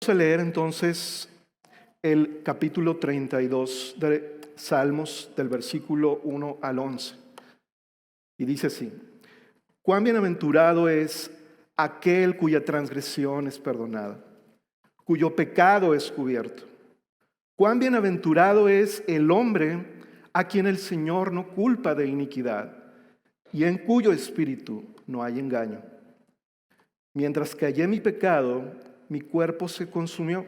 Vamos a leer entonces el capítulo 32 de Salmos del versículo 1 al 11. Y dice así: cuán bienaventurado es aquel cuya transgresión es perdonada, cuyo pecado es cubierto. Cuán bienaventurado es el hombre a quien el Señor no culpa de iniquidad y en cuyo espíritu no hay engaño. Mientras que hallé mi pecado, mi cuerpo se consumió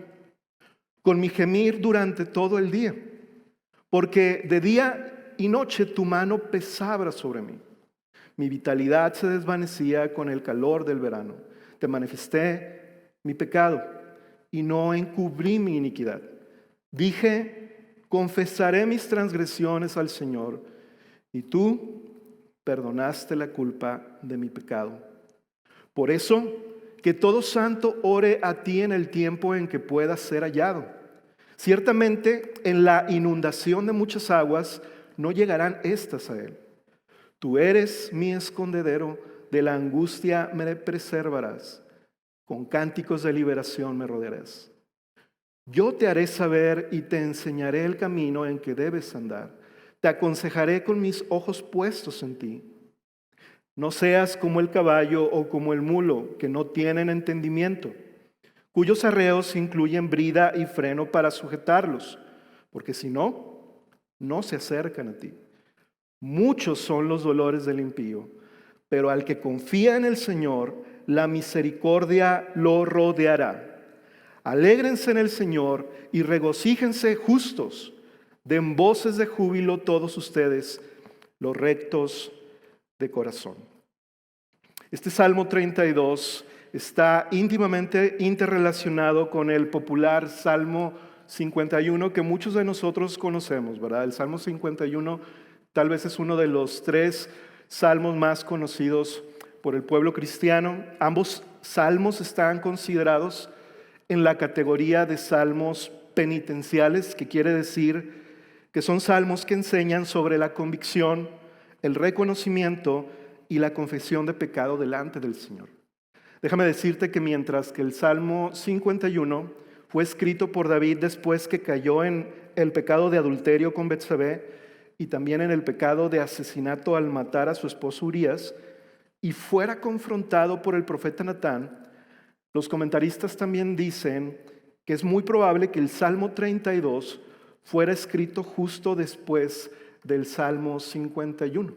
con mi gemir durante todo el día, porque de día y noche tu mano pesaba sobre mí. Mi vitalidad se desvanecía con el calor del verano. Te manifesté mi pecado y no encubrí mi iniquidad. Dije, confesaré mis transgresiones al Señor, y tú perdonaste la culpa de mi pecado. Por eso, que todo santo ore a ti en el tiempo en que pueda ser hallado. Ciertamente, en la inundación de muchas aguas no llegarán estas a él. Tú eres mi escondedero, de la angustia me preservarás. Con cánticos de liberación me rodearás. Yo te haré saber y te enseñaré el camino en que debes andar. Te aconsejaré con mis ojos puestos en ti. No seas como el caballo o como el mulo, que no tienen entendimiento, cuyos arreos incluyen brida y freno para sujetarlos, porque si no, no se acercan a ti. Muchos son los dolores del impío, pero al que confía en el Señor, la misericordia lo rodeará. Alégrense en el Señor y regocíjense justos. Den voces de júbilo todos ustedes, los rectos de corazón. Este Salmo 32 está íntimamente interrelacionado con el popular Salmo 51 que muchos de nosotros conocemos, ¿verdad? El Salmo 51 tal vez es uno de los 3 salmos más conocidos por el pueblo cristiano. Ambos salmos están considerados en la categoría de salmos penitenciales, que quiere decir que son salmos que enseñan sobre la convicción, el reconocimiento y la confesión de pecado delante del Señor. Déjame decirte que mientras que el Salmo 51 fue escrito por David después que cayó en el pecado de adulterio con Betsabé y también en el pecado de asesinato al matar a su esposo Urías, y fuera confrontado por el profeta Natán, los comentaristas también dicen que es muy probable que el Salmo 32 fuera escrito justo después del Salmo 51.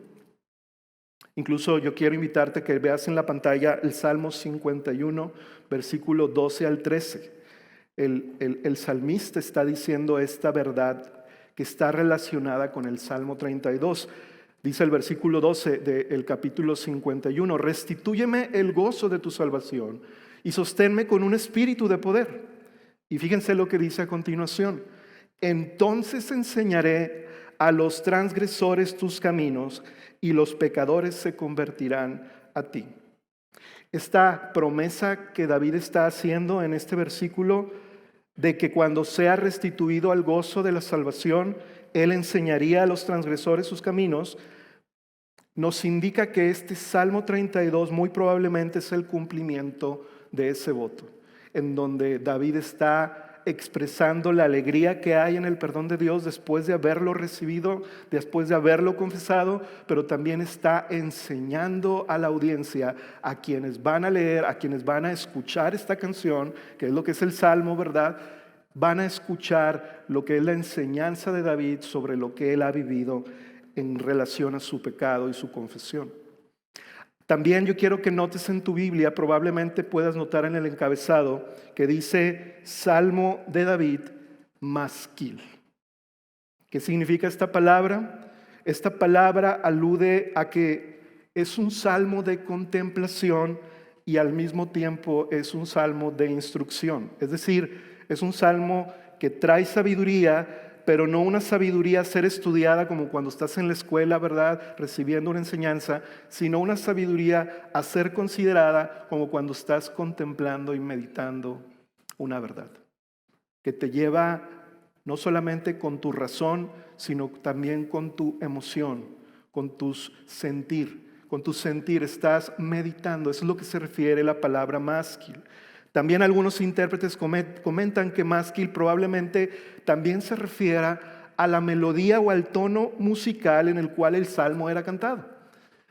Incluso yo quiero invitarte a que veas en la pantalla el Salmo 51, versículo 12 al 13. El salmista está diciendo esta verdad que está relacionada con el Salmo 32. Dice el versículo 12 del capítulo 51, restitúyeme el gozo de tu salvación y sosténme con un espíritu de poder. Y fíjense lo que dice a continuación. Entonces enseñaré a los transgresores tus caminos y los pecadores se convertirán a ti. Esta promesa que David está haciendo en este versículo de que cuando sea restituido al gozo de la salvación, él enseñaría a los transgresores sus caminos, nos indica que este Salmo 32 muy probablemente es el cumplimiento de ese voto, en donde David está expresando la alegría que hay en el perdón de Dios después de haberlo recibido, después de haberlo confesado, pero también está enseñando a la audiencia, a quienes van a leer, a quienes van a escuchar esta canción, que es lo que es el Salmo, ¿verdad? Van a escuchar lo que es la enseñanza de David sobre lo que él ha vivido en relación a su pecado y su confesión. También yo quiero que notes en tu Biblia, probablemente puedas notar en el encabezado, que dice Salmo de David, masquil. ¿Qué significa esta palabra? Esta palabra alude a que es un salmo de contemplación y al mismo tiempo es un salmo de instrucción. Es decir, es un salmo que trae sabiduría, pero no una sabiduría a ser estudiada como cuando estás en la escuela, ¿verdad? Recibiendo una enseñanza, sino una sabiduría a ser considerada como cuando estás contemplando y meditando una verdad, que te lleva no solamente con tu razón, sino también con tu emoción, con tus sentir. Con tu sentir estás meditando, eso es lo que se refiere la palabra masquil. También algunos intérpretes comentan que másquil probablemente también se refiera a la melodía o al tono musical en el cual el salmo era cantado.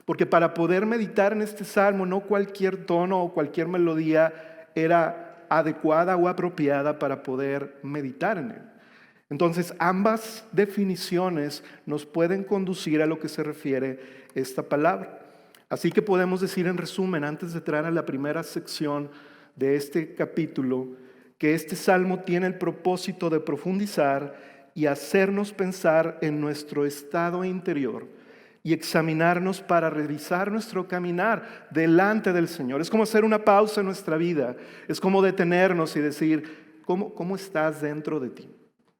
Porque para poder meditar en este salmo, no cualquier tono o cualquier melodía era adecuada o apropiada para poder meditar en él. Entonces, ambas definiciones nos pueden conducir a lo que se refiere esta palabra. Así que podemos decir en resumen, antes de entrar a la primera sección de este capítulo, que este salmo tiene el propósito de profundizar y hacernos pensar en nuestro estado interior y examinarnos para revisar nuestro caminar delante del Señor. Es como hacer una pausa en nuestra vida, es como detenernos y decir, ¿cómo estás dentro de ti?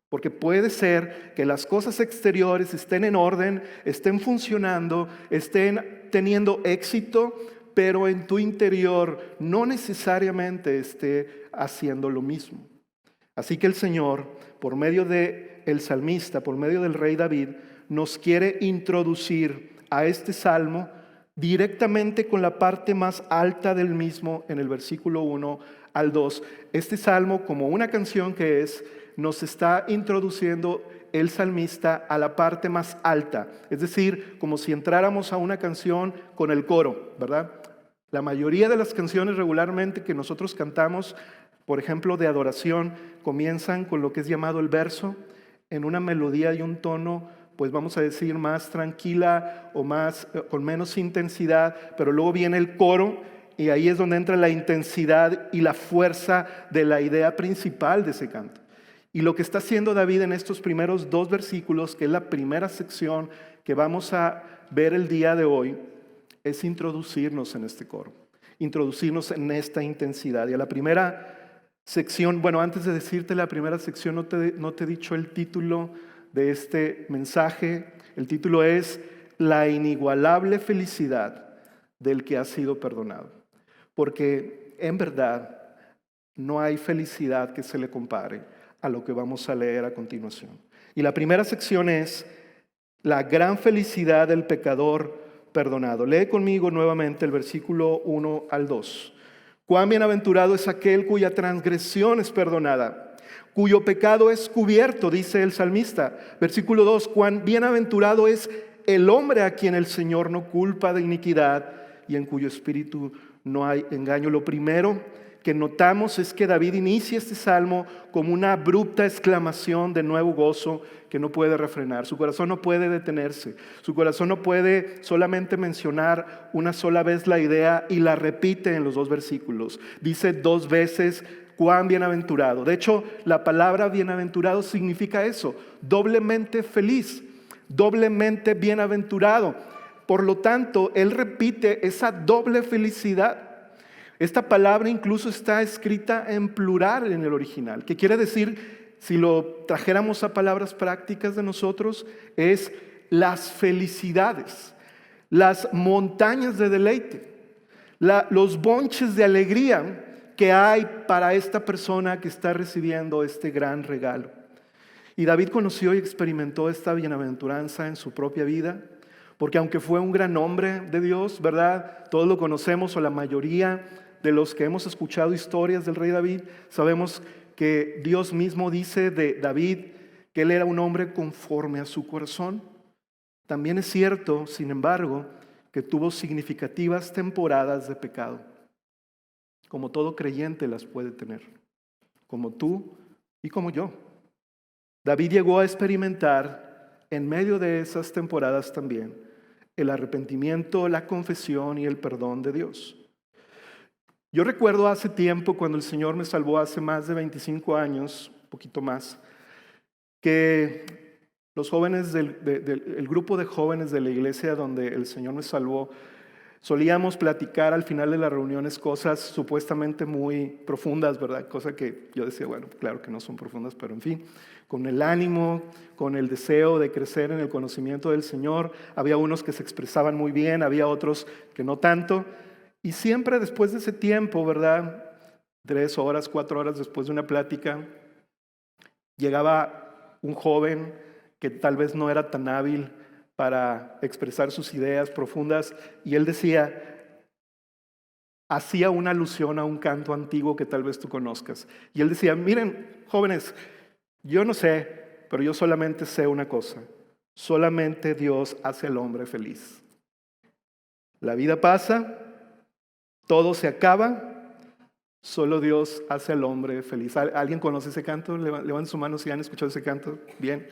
Porque puede ser que las cosas exteriores estén en orden, estén funcionando, estén teniendo éxito, pero en tu interior no necesariamente esté haciendo lo mismo. Así que el Señor, por medio del salmista, por medio del rey David, nos quiere introducir a este salmo directamente con la parte más alta del mismo en el versículo 1 al 2. Este salmo, como una canción que es, nos está introduciendo el salmista a la parte más alta, es decir, como si entráramos a una canción con el coro, ¿verdad? La mayoría de las canciones regularmente que nosotros cantamos, por ejemplo, de adoración, comienzan con lo que es llamado el verso, en una melodía y un tono, pues vamos a decir más tranquila o con menos intensidad, pero luego viene el coro y ahí es donde entra la intensidad y la fuerza de la idea principal de ese canto. Y lo que está haciendo David en estos primeros 2 versículos, que es la primera sección que vamos a ver el día de hoy, es introducirnos en este coro, introducirnos en esta intensidad. Y a la primera sección, bueno, antes de decirte la primera sección, no te he dicho el título de este mensaje. El título es La inigualable felicidad del que ha sido perdonado. Porque en verdad no hay felicidad que se le compare a lo que vamos a leer a continuación. Y la primera sección es la gran felicidad del pecador perdonado. Lee conmigo nuevamente el versículo 1 al 2. Cuán bienaventurado es aquel cuya transgresión es perdonada, cuyo pecado es cubierto, dice el salmista. Versículo 2, cuán bienaventurado es el hombre a quien el Señor no culpa de iniquidad y en cuyo espíritu no hay engaño. Lo primero que notamos es que David inicia este salmo como una abrupta exclamación de nuevo gozo que no puede refrenar. Su corazón no puede detenerse. Su corazón no puede solamente mencionar una sola vez la idea y la repite en los 2 versículos. Dice 2 veces, cuán bienaventurado. De hecho, la palabra bienaventurado significa eso, doblemente feliz, doblemente bienaventurado. Por lo tanto, él repite esa doble felicidad. Esta palabra incluso está escrita en plural en el original, que quiere decir, si lo trajéramos a palabras prácticas de nosotros, es las felicidades, las montañas de deleite, los bonches de alegría que hay para esta persona que está recibiendo este gran regalo. Y David conoció y experimentó esta bienaventuranza en su propia vida, porque aunque fue un gran hombre de Dios, ¿verdad? Todos lo conocemos, o la mayoría de los que hemos escuchado historias del rey David, sabemos que Dios mismo dice de David que él era un hombre conforme a su corazón. También es cierto, sin embargo, que tuvo significativas temporadas de pecado, como todo creyente las puede tener, como tú y como yo. David llegó a experimentar en medio de esas temporadas también el arrepentimiento, la confesión y el perdón de Dios. Yo recuerdo hace tiempo, cuando el Señor me salvó hace más de 25 años, un poquito más, que los jóvenes el grupo de jóvenes de la iglesia donde el Señor me salvó, solíamos platicar al final de las reuniones cosas supuestamente muy profundas, ¿verdad? Cosa que yo decía, bueno, claro que no son profundas, pero en fin, con el ánimo, con el deseo de crecer en el conocimiento del Señor. Había unos que se expresaban muy bien, había otros que no tanto. Y siempre después de ese tiempo, ¿verdad? 3 horas, 4 horas después de una plática, llegaba un joven que tal vez no era tan hábil para expresar sus ideas profundas y él decía, hacía una alusión a un canto antiguo que tal vez tú conozcas. Y él decía, miren, jóvenes, yo no sé, pero yo solamente sé una cosa. Solamente Dios hace al hombre feliz. La vida pasa, todo se acaba, solo Dios hace al hombre feliz. ¿Alguien conoce ese canto? Levanten su mano si han escuchado ese canto. Bien.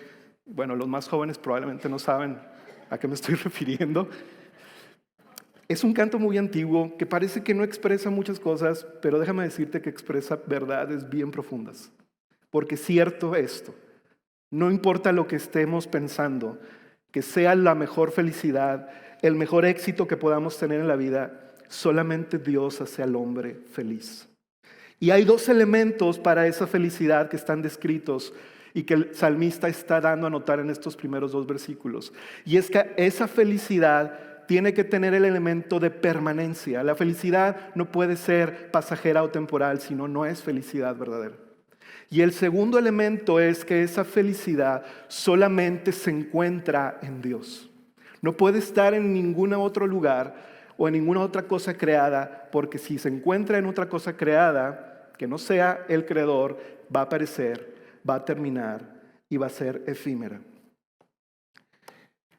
Bueno, los más jóvenes probablemente no saben a qué me estoy refiriendo. Es un canto muy antiguo que parece que no expresa muchas cosas, pero déjame decirte que expresa verdades bien profundas. Porque es cierto esto, no importa lo que estemos pensando, que sea la mejor felicidad, el mejor éxito que podamos tener en la vida, solamente Dios hace al hombre feliz. Y hay dos elementos para esa felicidad que están descritos y que el salmista está dando a notar en estos primeros 2 versículos. Y es que esa felicidad tiene que tener el elemento de permanencia. La felicidad no puede ser pasajera o temporal, sino no es felicidad verdadera. Y el segundo elemento es que esa felicidad solamente se encuentra en Dios. No puede estar en ningún otro lugar o en ninguna otra cosa creada, porque si se encuentra en otra cosa creada, que no sea el creador, va a perecer, va a terminar y va a ser efímera.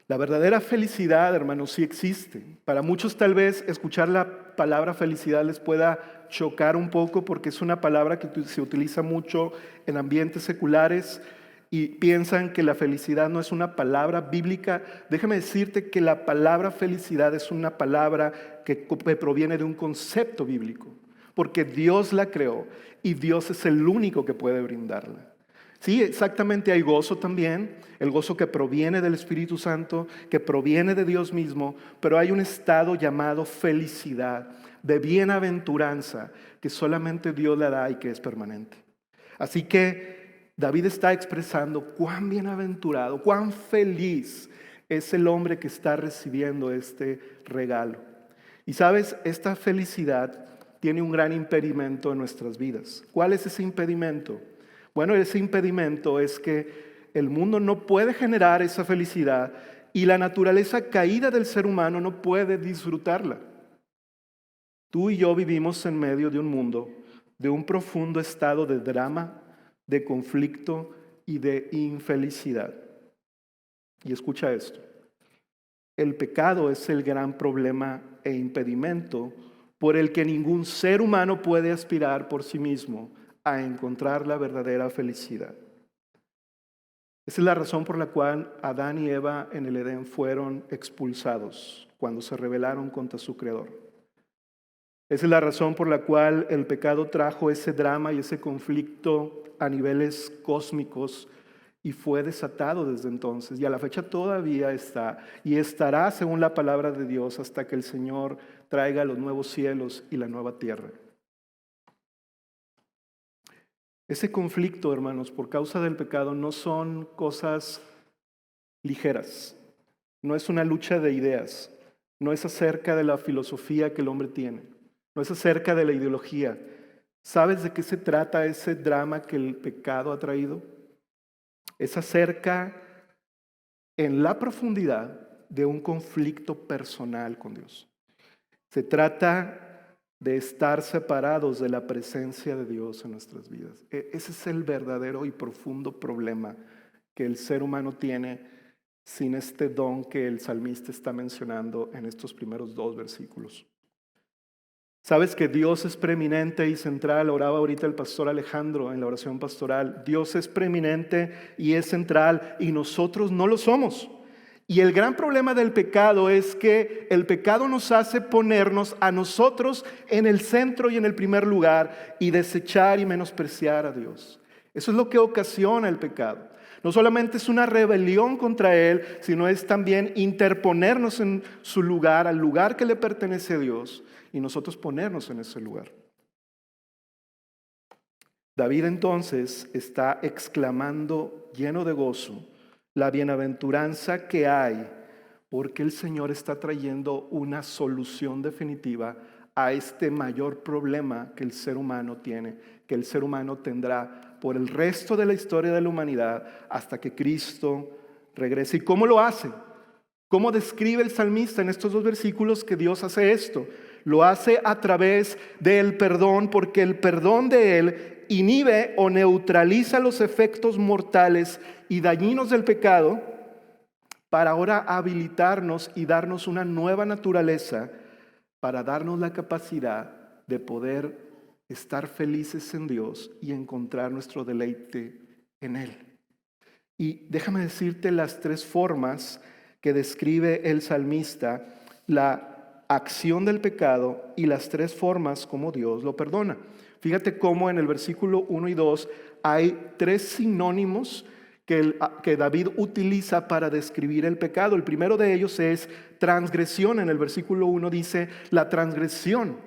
La verdadera felicidad, hermanos, sí existe. Para muchos tal vez escuchar la palabra felicidad les pueda chocar un poco porque es una palabra que se utiliza mucho en ambientes seculares y piensan que la felicidad no es una palabra bíblica. Déjame decirte que la palabra felicidad es una palabra que proviene de un concepto bíblico, porque Dios la creó y Dios es el único que puede brindarla. Sí, exactamente, hay gozo también, el gozo que proviene del Espíritu Santo, que proviene de Dios mismo, pero hay un estado llamado felicidad, de bienaventuranza, que solamente Dios la da y que es permanente. Así que David está expresando cuán bienaventurado, cuán feliz es el hombre que está recibiendo este regalo. Y sabes, esta felicidad tiene un gran impedimento en nuestras vidas. ¿Cuál es ese impedimento? Bueno, ese impedimento es que el mundo no puede generar esa felicidad y la naturaleza caída del ser humano no puede disfrutarla. Tú y yo vivimos en medio de un mundo, de un profundo estado de drama, de conflicto y de infelicidad. Y escucha esto. El pecado es el gran problema e impedimento por el que ningún ser humano puede aspirar por sí mismo a encontrar la verdadera felicidad. Esa es la razón por la cual Adán y Eva en el Edén fueron expulsados cuando se rebelaron contra su Creador. Esa es la razón por la cual el pecado trajo ese drama y ese conflicto a niveles cósmicos y fue desatado desde entonces. Y a la fecha todavía está y estará según la palabra de Dios hasta que el Señor traiga los nuevos cielos y la nueva tierra. Ese conflicto, hermanos, por causa del pecado no son cosas ligeras. No es una lucha de ideas. No es acerca de la filosofía que el hombre tiene. No es acerca de la ideología. ¿Sabes de qué se trata ese drama que el pecado ha traído? Es acerca en la profundidad de un conflicto personal con Dios. Se trata de estar separados de la presencia de Dios en nuestras vidas. Ese es el verdadero y profundo problema que el ser humano tiene sin este don que el salmista está mencionando en estos primeros 2 versículos. Sabes que Dios es preeminente y central. Oraba ahorita el pastor Alejandro en la oración pastoral. Dios es preeminente y es central y nosotros no lo somos. Y el gran problema del pecado es que el pecado nos hace ponernos a nosotros en el centro y en el primer lugar y desechar y menospreciar a Dios. Eso es lo que ocasiona el pecado. No solamente es una rebelión contra Él, sino es también interponernos en su lugar, al lugar que le pertenece a Dios, y nosotros ponernos en ese lugar. David entonces está exclamando lleno de gozo la bienaventuranza que hay, porque el Señor está trayendo una solución definitiva a este mayor problema que el ser humano tiene, que el ser humano tendrá por el resto de la historia de la humanidad hasta que Cristo regrese. ¿Y cómo lo hace? ¿Cómo describe el salmista en estos 2 versículos que Dios hace esto? Lo hace a través del perdón, porque el perdón de Él inhibe o neutraliza los efectos mortales y dañinos del pecado para ahora habilitarnos y darnos una nueva naturaleza, para darnos la capacidad de poder estar felices en Dios y encontrar nuestro deleite en Él. Y déjame decirte las tres formas que describe el salmista la acción del pecado y las tres formas como Dios lo perdona. Fíjate cómo en el versículo 1 y 2 hay tres sinónimos que David utiliza para describir el pecado. El primero de ellos es transgresión. En el versículo 1 dice la transgresión,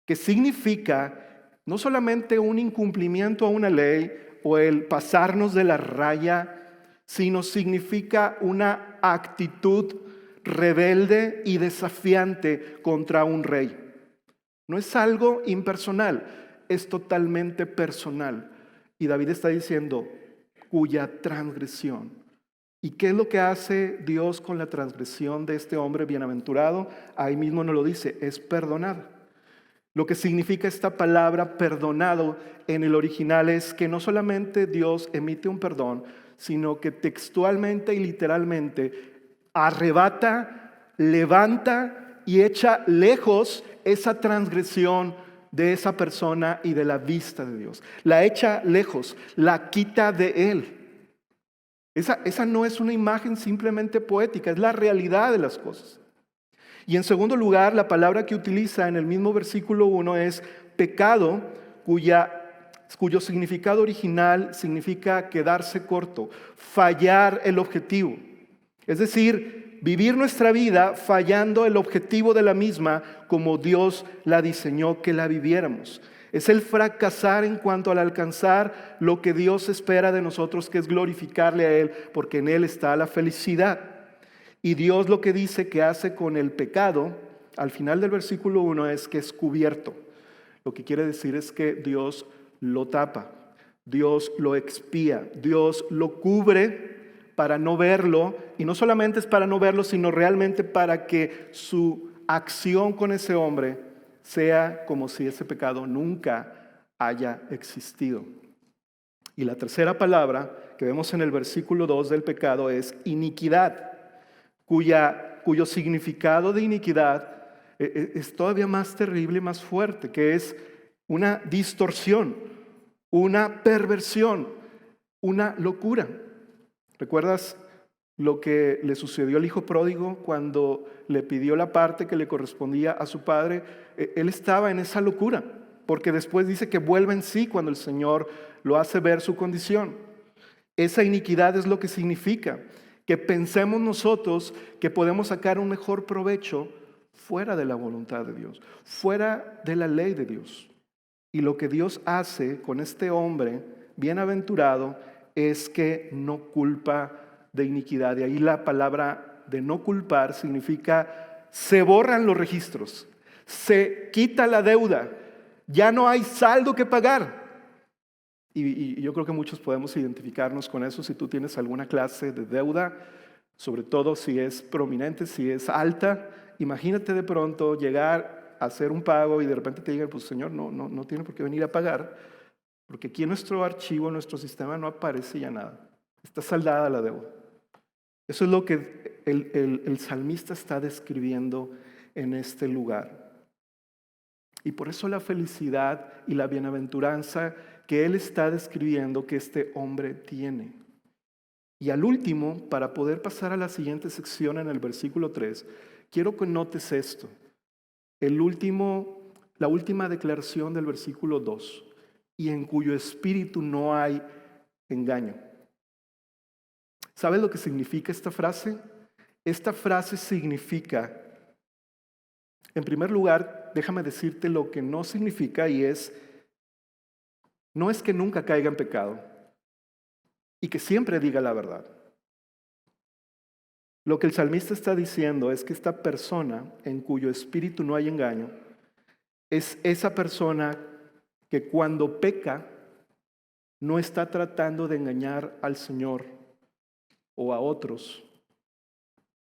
que significa no solamente un incumplimiento a una ley o el pasarnos de la raya, sino significa una actitud rebelde y desafiante contra un rey. No es algo impersonal, es totalmente personal. Y David está diciendo, cuya transgresión. ¿Y qué es lo que hace Dios con la transgresión de este hombre bienaventurado? Ahí mismo nos lo dice, es perdonado. Lo que significa esta palabra perdonado en el original es que no solamente Dios emite un perdón, sino que textualmente y literalmente arrebata, levanta y echa lejos esa transgresión de esa persona y de la vista de Dios. La echa lejos, la quita de él. Esa no es una imagen simplemente poética, es la realidad de las cosas. Y en segundo lugar, la palabra que utiliza en el mismo versículo 1 es pecado, cuyo significado original significa quedarse corto, fallar el objetivo. Es decir, vivir nuestra vida fallando el objetivo de la misma como Dios la diseñó que la viviéramos. Es el fracasar en cuanto al alcanzar lo que Dios espera de nosotros, que es glorificarle a Él, porque en Él está la felicidad. Y Dios lo que dice que hace con el pecado, al final del versículo 1, es que es cubierto. Lo que quiere decir es que Dios lo tapa, Dios lo expía, Dios lo cubre para no verlo. Y no solamente es para no verlo, sino realmente para que su acción con ese hombre sea como si ese pecado nunca haya existido. Y la tercera palabra que vemos en el versículo 2 del pecado es iniquidad, cuyo significado de iniquidad es todavía más terrible y más fuerte, que es una distorsión, una perversión, una locura. ¿Recuerdas lo que le sucedió al hijo pródigo cuando le pidió la parte que le correspondía a su padre? Él estaba en esa locura, porque después dice que vuelve en sí cuando el Señor lo hace ver su condición. Esa iniquidad es lo que significa que pensemos nosotros que podemos sacar un mejor provecho fuera de la voluntad de Dios, fuera de la ley de Dios. Y lo que Dios hace con este hombre bienaventurado es que no culpa de iniquidad. De ahí la palabra de no culpar significa se borran los registros, se quita la deuda, ya no hay saldo que pagar. Y yo creo que muchos podemos identificarnos con eso. Si tú tienes alguna clase de deuda, sobre todo si es prominente, si es alta, imagínate de pronto llegar a hacer un pago y de repente te digan, pues Señor, no tiene por qué venir a pagar, porque aquí en nuestro archivo, en nuestro sistema no aparece ya nada. Está saldada la deuda. Eso es lo que el salmista está describiendo en este lugar. Y por eso la felicidad y la bienaventuranza que él está describiendo que este hombre tiene. Y al último, para poder pasar a la siguiente sección en el versículo 3, quiero que notes esto. La última declaración del versículo 2, y en cuyo espíritu no hay engaño. ¿Sabes lo que significa esta frase? Esta frase significa, en primer lugar, déjame decirte lo que no significa, y no es que nunca caiga en pecado y que siempre diga la verdad. Lo que el salmista está diciendo es que esta persona en cuyo espíritu no hay engaño es esa persona que cuando peca no está tratando de engañar al Señor o a otros,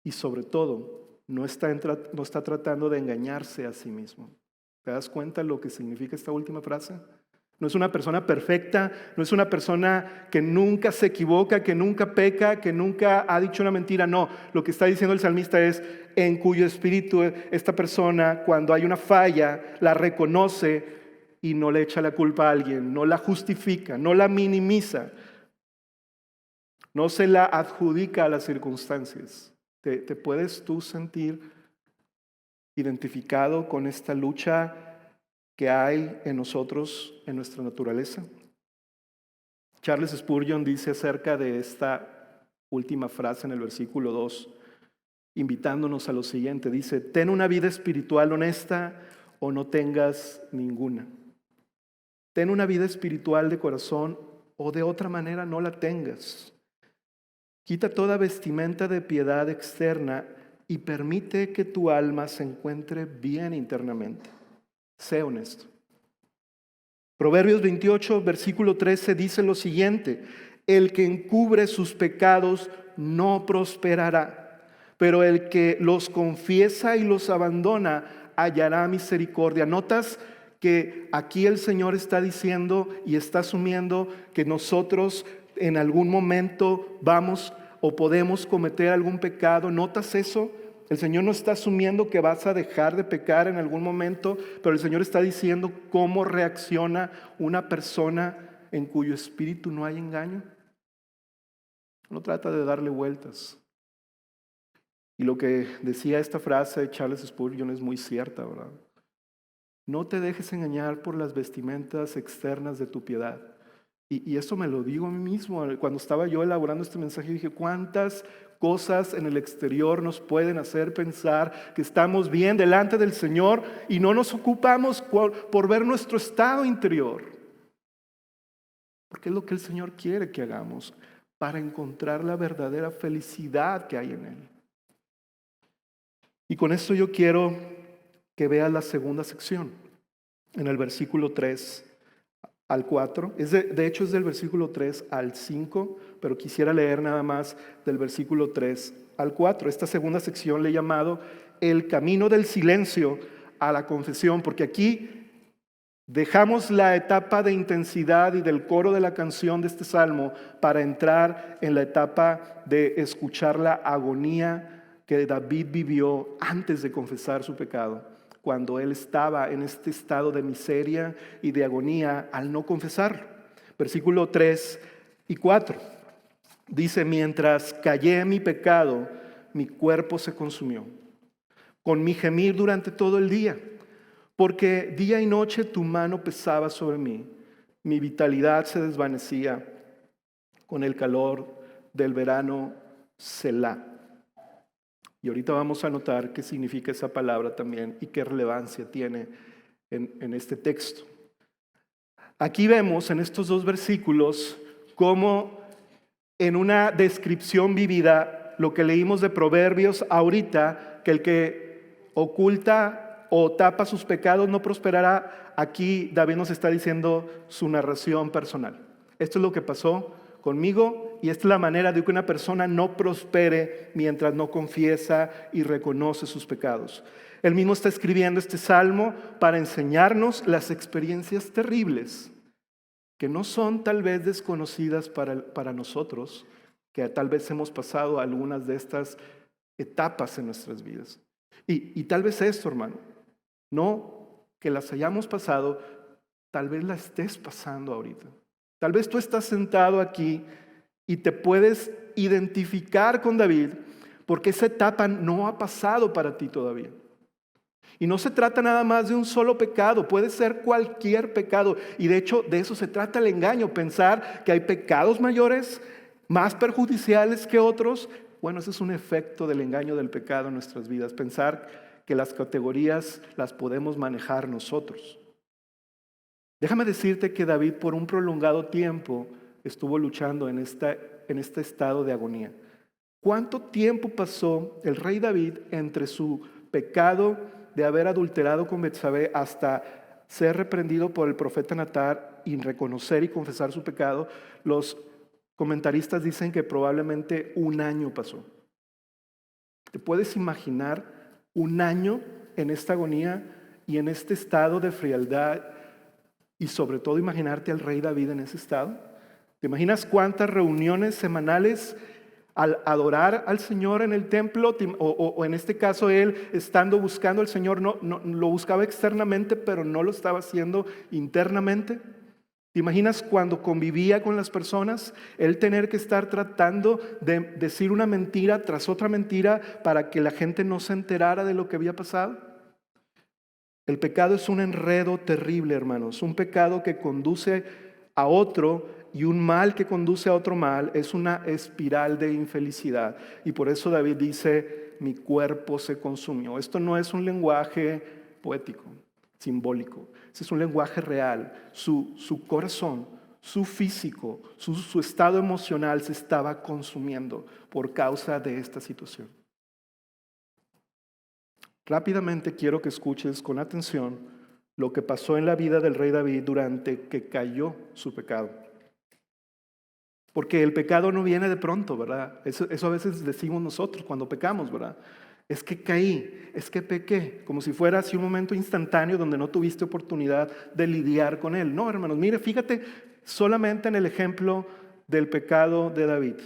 y sobre todo no está tratando de engañarse a sí mismo. ¿Te das cuenta lo que significa esta última frase? No es una persona perfecta, no es una persona que nunca se equivoca, que nunca peca, que nunca ha dicho una mentira. No, lo que está diciendo el salmista es en cuyo espíritu esta persona, cuando hay una falla, la reconoce y no le echa la culpa a alguien, no la justifica, no la minimiza, no se la adjudica a las circunstancias. ¿Te puedes tú sentir identificado con esta lucha que hay en nosotros, en nuestra naturaleza? Charles Spurgeon dice acerca de esta última frase en el versículo 2, invitándonos a lo siguiente, dice: ten una vida espiritual honesta o no tengas ninguna. Ten una vida espiritual de corazón o de otra manera no la tengas. Quita toda vestimenta de piedad externa y permite que tu alma se encuentre bien internamente. Sé honesto. Proverbios 28, versículo 13 dice lo siguiente: el que encubre sus pecados no prosperará, pero el que los confiesa y los abandona hallará misericordia. ¿Notas que aquí el Señor está diciendo y está asumiendo que nosotros en algún momento vamos o podemos cometer algún pecado? ¿Notas eso? El Señor no está asumiendo que vas a dejar de pecar en algún momento, pero el Señor está diciendo cómo reacciona una persona en cuyo espíritu no hay engaño. No trata de darle vueltas. Y lo que decía esta frase de Charles Spurgeon es muy cierta, ¿verdad? No te dejes engañar por las vestimentas externas de tu piedad. Y eso me lo digo a mí mismo. Cuando estaba yo elaborando este mensaje dije, ¿cuántas cosas en el exterior nos pueden hacer pensar que estamos bien delante del Señor y no nos ocupamos por ver nuestro estado interior? Porque es lo que el Señor quiere que hagamos para encontrar la verdadera felicidad que hay en Él. Y con esto yo quiero que veas la segunda sección, en el versículo 3 al 4. De hecho es del versículo 3 al 5, pero quisiera leer nada más del versículo 3 al 4. Esta segunda sección le he llamado el camino del silencio a la confesión, porque aquí dejamos la etapa de intensidad y del coro de la canción de este salmo para entrar en la etapa de escuchar la agonía que David vivió antes de confesar su pecado, cuando él estaba en este estado de miseria y de agonía al no confesarlo. Versículo 3 y 4 dice: mientras callé mi pecado, mi cuerpo se consumió, con mi gemir durante todo el día, porque día y noche tu mano pesaba sobre mí, mi vitalidad se desvanecía con el calor del verano Selah. Y ahorita vamos a notar qué significa esa palabra también y qué relevancia tiene en este texto. Aquí vemos en estos dos versículos cómo en una descripción vivida, lo que leímos de Proverbios ahorita, que el que oculta o tapa sus pecados no prosperará, aquí David nos está diciendo su narración personal. Esto es lo que pasó conmigo y esta es la manera de que una persona no prospere mientras no confiesa y reconoce sus pecados. Él mismo está escribiendo este salmo para enseñarnos las experiencias terribles que no son tal vez desconocidas para nosotros, que tal vez hemos pasado algunas de estas etapas en nuestras vidas. Y tal vez esto, hermano, no que las hayamos pasado, tal vez la estés pasando ahorita. Tal vez tú estás sentado aquí y te puedes identificar con David porque esa etapa no ha pasado para ti todavía. Y no se trata nada más de un solo pecado, puede ser cualquier pecado. Y de hecho de eso se trata el engaño, pensar que hay pecados mayores, más perjudiciales que otros. Bueno, ese es un efecto del engaño del pecado en nuestras vidas, pensar que las categorías las podemos manejar nosotros. Déjame decirte que David por un prolongado tiempo estuvo luchando en este estado de agonía. ¿Cuánto tiempo pasó el rey David entre su pecado de haber adulterado con Betsabé hasta ser reprendido por el profeta Natán y reconocer y confesar su pecado? Los comentaristas dicen que probablemente un año pasó. ¿Te puedes imaginar un año en esta agonía y en este estado de frialdad, y sobre todo imaginarte al rey David en ese estado. ¿Te imaginas cuántas reuniones semanales al adorar al Señor en el templo? O en este caso él estando buscando al Señor, no lo buscaba externamente, pero no lo estaba haciendo internamente. ¿Te imaginas cuando convivía con las personas, él tener que estar tratando de decir una mentira tras otra mentira para que la gente no se enterara de lo que había pasado? El pecado es un enredo terrible, hermanos. Un pecado que conduce a otro y un mal que conduce a otro mal es una espiral de infelicidad. Y por eso David dice, mi cuerpo se consumió. Esto no es un lenguaje poético, simbólico. Este es un lenguaje real. Su corazón, su físico, su estado emocional se estaba consumiendo por causa de esta situación. Rápidamente quiero que escuches con atención lo que pasó en la vida del rey David durante que cayó su pecado. Porque el pecado no viene de pronto, ¿verdad? Eso a veces decimos nosotros cuando pecamos, ¿verdad? Es que caí, es que pequé, como si fuera así un momento instantáneo donde no tuviste oportunidad de lidiar con él. No, hermanos, mire, fíjate solamente en el ejemplo del pecado de David.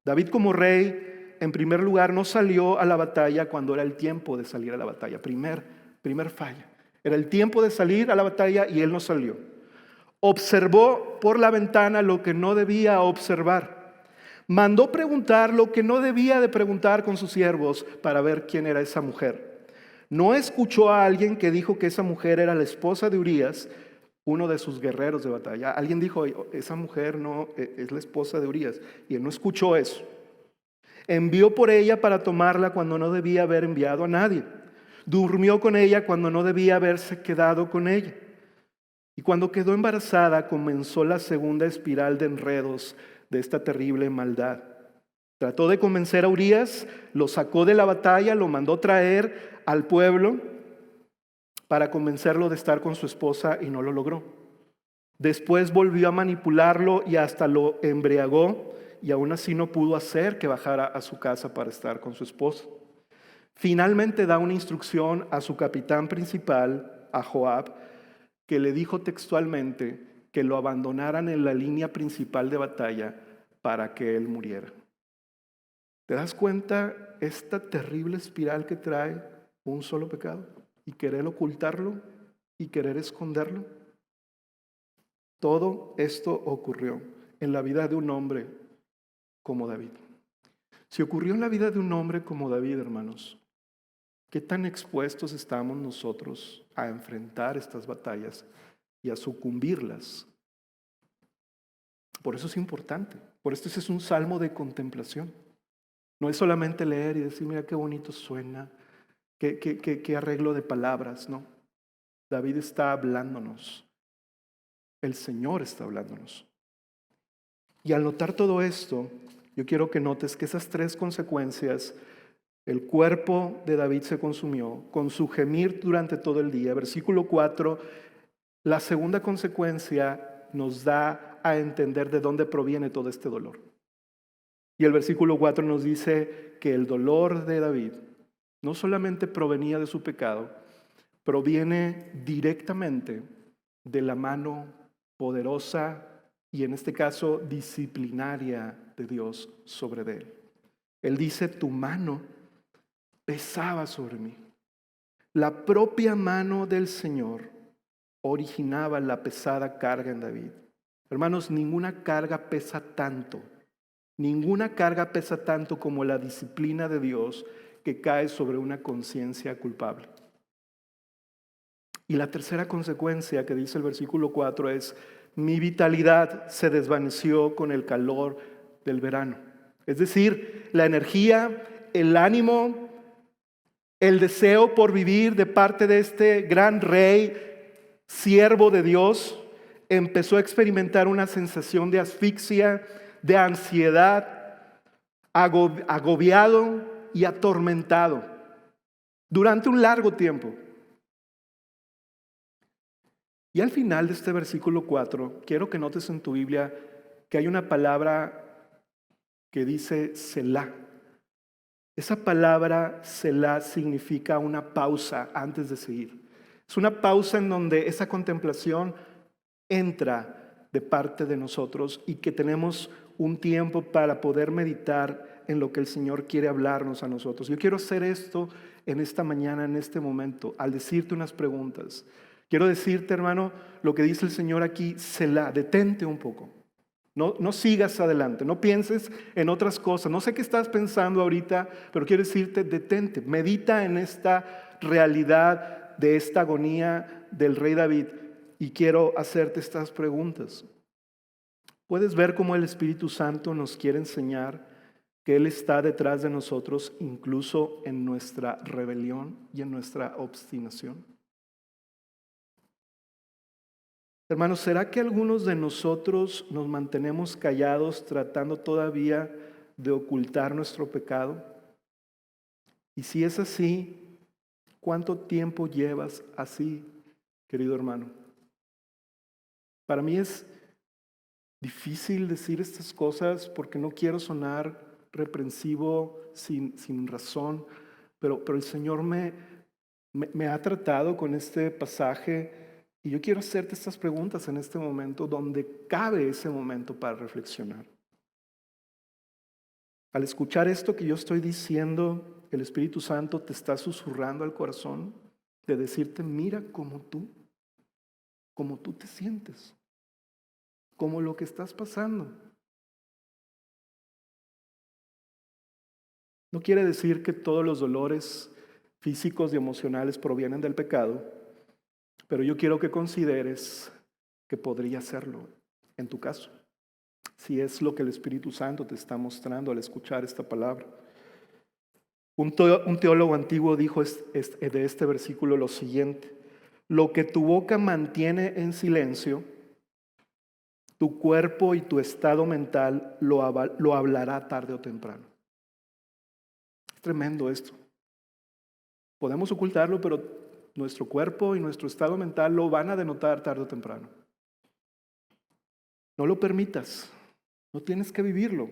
David como rey, en primer lugar, no salió a la batalla cuando era el tiempo de salir a la batalla. Primer falla. Era el tiempo de salir a la batalla y él no salió. Observó por la ventana lo que no debía observar. Mandó preguntar lo que no debía de preguntar con sus siervos para ver quién era esa mujer. No escuchó a alguien que dijo que esa mujer era la esposa de Urías, uno de sus guerreros de batalla. Alguien dijo, esa mujer no es la esposa de Urías, y él no escuchó eso. Envió por ella para tomarla cuando no debía haber enviado a nadie. Durmió con ella cuando no debía haberse quedado con ella. Y cuando quedó embarazada, comenzó la segunda espiral de enredos de esta terrible maldad. Trató de convencer a Urías, lo sacó de la batalla, lo mandó traer al pueblo para convencerlo de estar con su esposa y no lo logró. Después volvió a manipularlo y hasta lo embriagó y aún así no pudo hacer que bajara a su casa para estar con su esposa. Finalmente da una instrucción a su capitán principal, a Joab, que le dijo textualmente que lo abandonaran en la línea principal de batalla para que él muriera. ¿Te das cuenta esta terrible espiral que trae un solo pecado? Y querer ocultarlo y querer esconderlo. Todo esto ocurrió en la vida de un hombre como David. Si ocurrió en la vida de un hombre como David, hermanos, ¿qué tan expuestos estamos nosotros a enfrentar estas batallas y a sucumbirlas? Por eso es importante. Por esto ese es un salmo de contemplación. No es solamente leer y decir, mira qué bonito suena, qué arreglo de palabras, no. David está hablándonos. El Señor está hablándonos. Y al notar todo esto, yo quiero que notes que esas tres consecuencias, el cuerpo de David se consumió con su gemir durante todo el día. Versículo 4, la segunda consecuencia nos da a entender de dónde proviene todo este dolor. Y el versículo 4 nos dice que el dolor de David no solamente provenía de su pecado, proviene directamente de la mano poderosa y en este caso disciplinaria de Dios sobre él. Él dice, tu mano pesaba sobre mí. La propia mano del Señor originaba la pesada carga en David. Hermanos, ninguna carga pesa tanto como la disciplina de Dios que cae sobre una conciencia culpable. Y la tercera consecuencia que dice el versículo 4 es, mi vitalidad se desvaneció con el calor del verano. Es decir, la energía, el ánimo, el deseo por vivir de parte de este gran rey, siervo de Dios, empezó a experimentar una sensación de asfixia, de ansiedad, agobiado y atormentado durante un largo tiempo. Y al final de este versículo 4, quiero que notes en tu Biblia que hay una palabra que dice Selah. Esa palabra Selah significa una pausa antes de seguir. Es una pausa en donde esa contemplación entra de parte de nosotros y que tenemos un tiempo para poder meditar en lo que el Señor quiere hablarnos a nosotros. Yo quiero hacer esto en esta mañana, en este momento, al decirte unas preguntas. Quiero decirte, hermano, lo que dice el Señor aquí, Selah, detente un poco. No sigas adelante, no pienses en otras cosas. No sé qué estás pensando ahorita, pero quiero decirte, detente, medita en esta realidad de esta agonía del rey David y quiero hacerte estas preguntas. ¿Puedes ver cómo el Espíritu Santo nos quiere enseñar que Él está detrás de nosotros incluso en nuestra rebelión y en nuestra obstinación? Hermanos, ¿será que algunos de nosotros nos mantenemos callados tratando todavía de ocultar nuestro pecado? Y si es así, ¿cuánto tiempo llevas así, querido hermano? Para mí es difícil decir estas cosas porque no quiero sonar reprensivo sin razón, pero el Señor me ha tratado con este pasaje. Y yo quiero hacerte estas preguntas en este momento, donde cabe ese momento para reflexionar. Al escuchar esto que yo estoy diciendo, el Espíritu Santo te está susurrando al corazón de decirte, mira como tú te sientes, como lo que estás pasando. No quiere decir que todos los dolores físicos y emocionales provienen del pecado, pero yo quiero que consideres que podría serlo en tu caso, si es lo que el Espíritu Santo te está mostrando al escuchar esta palabra. Un teólogo antiguo dijo de este versículo lo siguiente: lo que tu boca mantiene en silencio, tu cuerpo y tu estado mental lo hablará tarde o temprano. Es tremendo esto. Podemos ocultarlo, pero nuestro cuerpo y nuestro estado mental lo van a denotar tarde o temprano. No lo permitas, no tienes que vivirlo.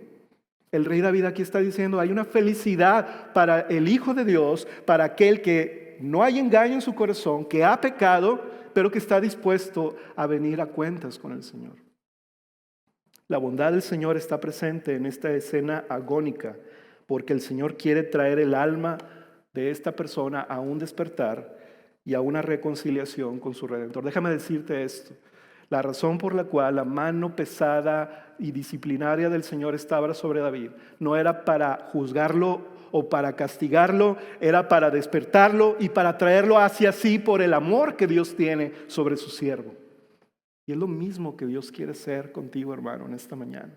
El rey David aquí está diciendo, hay una felicidad para el Hijo de Dios, para aquel que no hay engaño en su corazón, que ha pecado, pero que está dispuesto a venir a cuentas con el Señor. La bondad del Señor está presente en esta escena agónica, porque el Señor quiere traer el alma de esta persona a un despertar y a una reconciliación con su Redentor. Déjame decirte esto. La razón por la cual la mano pesada y disciplinaria del Señor estaba sobre David no era para juzgarlo o para castigarlo, era para despertarlo y para traerlo hacia sí por el amor que Dios tiene sobre su siervo. Y es lo mismo que Dios quiere hacer contigo, hermano, en esta mañana.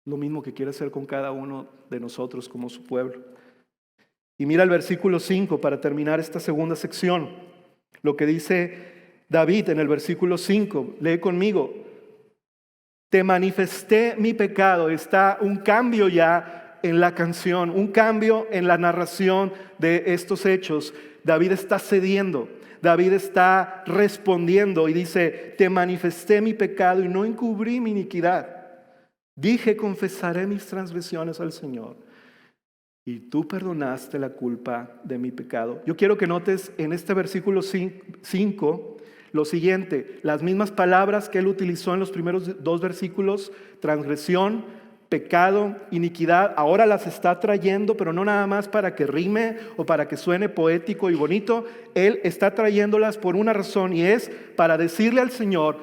Lo mismo que quiere hacer con cada uno de nosotros como su pueblo. Y mira el versículo 5 para terminar esta segunda sección. Lo que dice David en el versículo 5, lee conmigo. Te manifesté mi pecado. Está un cambio ya en la canción, un cambio en la narración de estos hechos. David está cediendo, David está respondiendo y dice, te manifesté mi pecado y no encubrí mi iniquidad. Dije, confesaré mis transgresiones al Señor. Y tú perdonaste la culpa de mi pecado. Yo quiero que notes en este versículo 5 lo siguiente, las mismas palabras que él utilizó en los primeros dos versículos, transgresión, pecado, iniquidad, ahora las está trayendo, pero no nada más para que rime o para que suene poético y bonito, él está trayéndolas por una razón y es para decirle al Señor,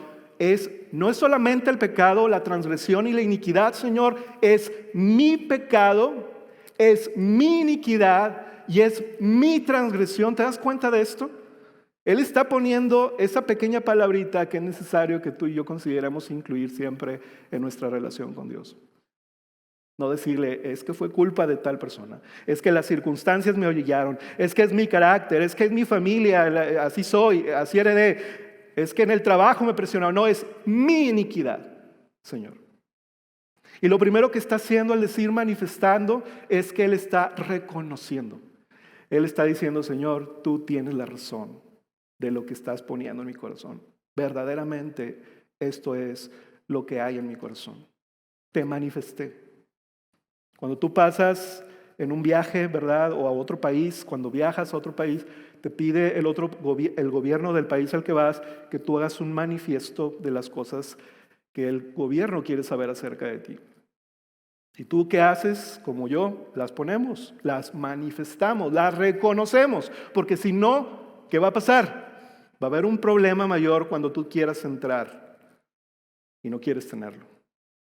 no es solamente el pecado, la transgresión y la iniquidad, Señor, es mi pecado, es mi iniquidad y es mi transgresión. ¿Te das cuenta de esto? Él está poniendo esa pequeña palabrita que es necesario que tú y yo consideremos incluir siempre en nuestra relación con Dios. No decirle, es que fue culpa de tal persona, es que las circunstancias me orillaron, es que es mi carácter, es que es mi familia, así soy, así heredé, es que en el trabajo me presionaron. No, es mi iniquidad, Señor. Y lo primero que está haciendo al decir manifestando es que Él está reconociendo. Él está diciendo, Señor, tú tienes la razón de lo que estás poniendo en mi corazón. Verdaderamente esto es lo que hay en mi corazón. Te manifesté. Cuando tú pasas en un viaje, ¿verdad? O a otro país, cuando viajas a otro país, te pide el gobierno del país al que vas que tú hagas un manifiesto de las cosas que el gobierno quiere saber acerca de ti. ¿Y tú qué haces? Como yo, las ponemos, las manifestamos, las reconocemos, porque si no, ¿qué va a pasar? Va a haber un problema mayor cuando tú quieras entrar y no quieres tenerlo.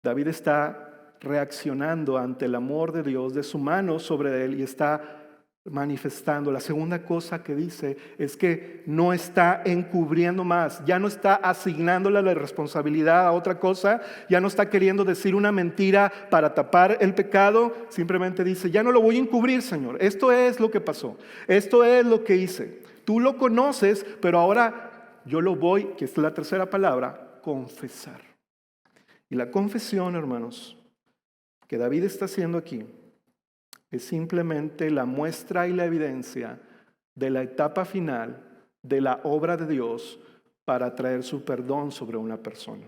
David está reaccionando ante el amor de Dios, de su mano sobre él, y está manifestando. La segunda cosa que dice es que no está encubriendo más, ya no está asignándole la responsabilidad a otra cosa, ya no está queriendo decir una mentira para tapar el pecado, simplemente dice, ya no lo voy a encubrir, Señor, esto es lo que pasó, esto es lo que hice, tú lo conoces, pero ahora yo lo voy, que es la tercera palabra, confesar. Y la confesión, hermanos, que David está haciendo aquí, es simplemente la muestra y la evidencia de la etapa final de la obra de Dios para traer su perdón sobre una persona.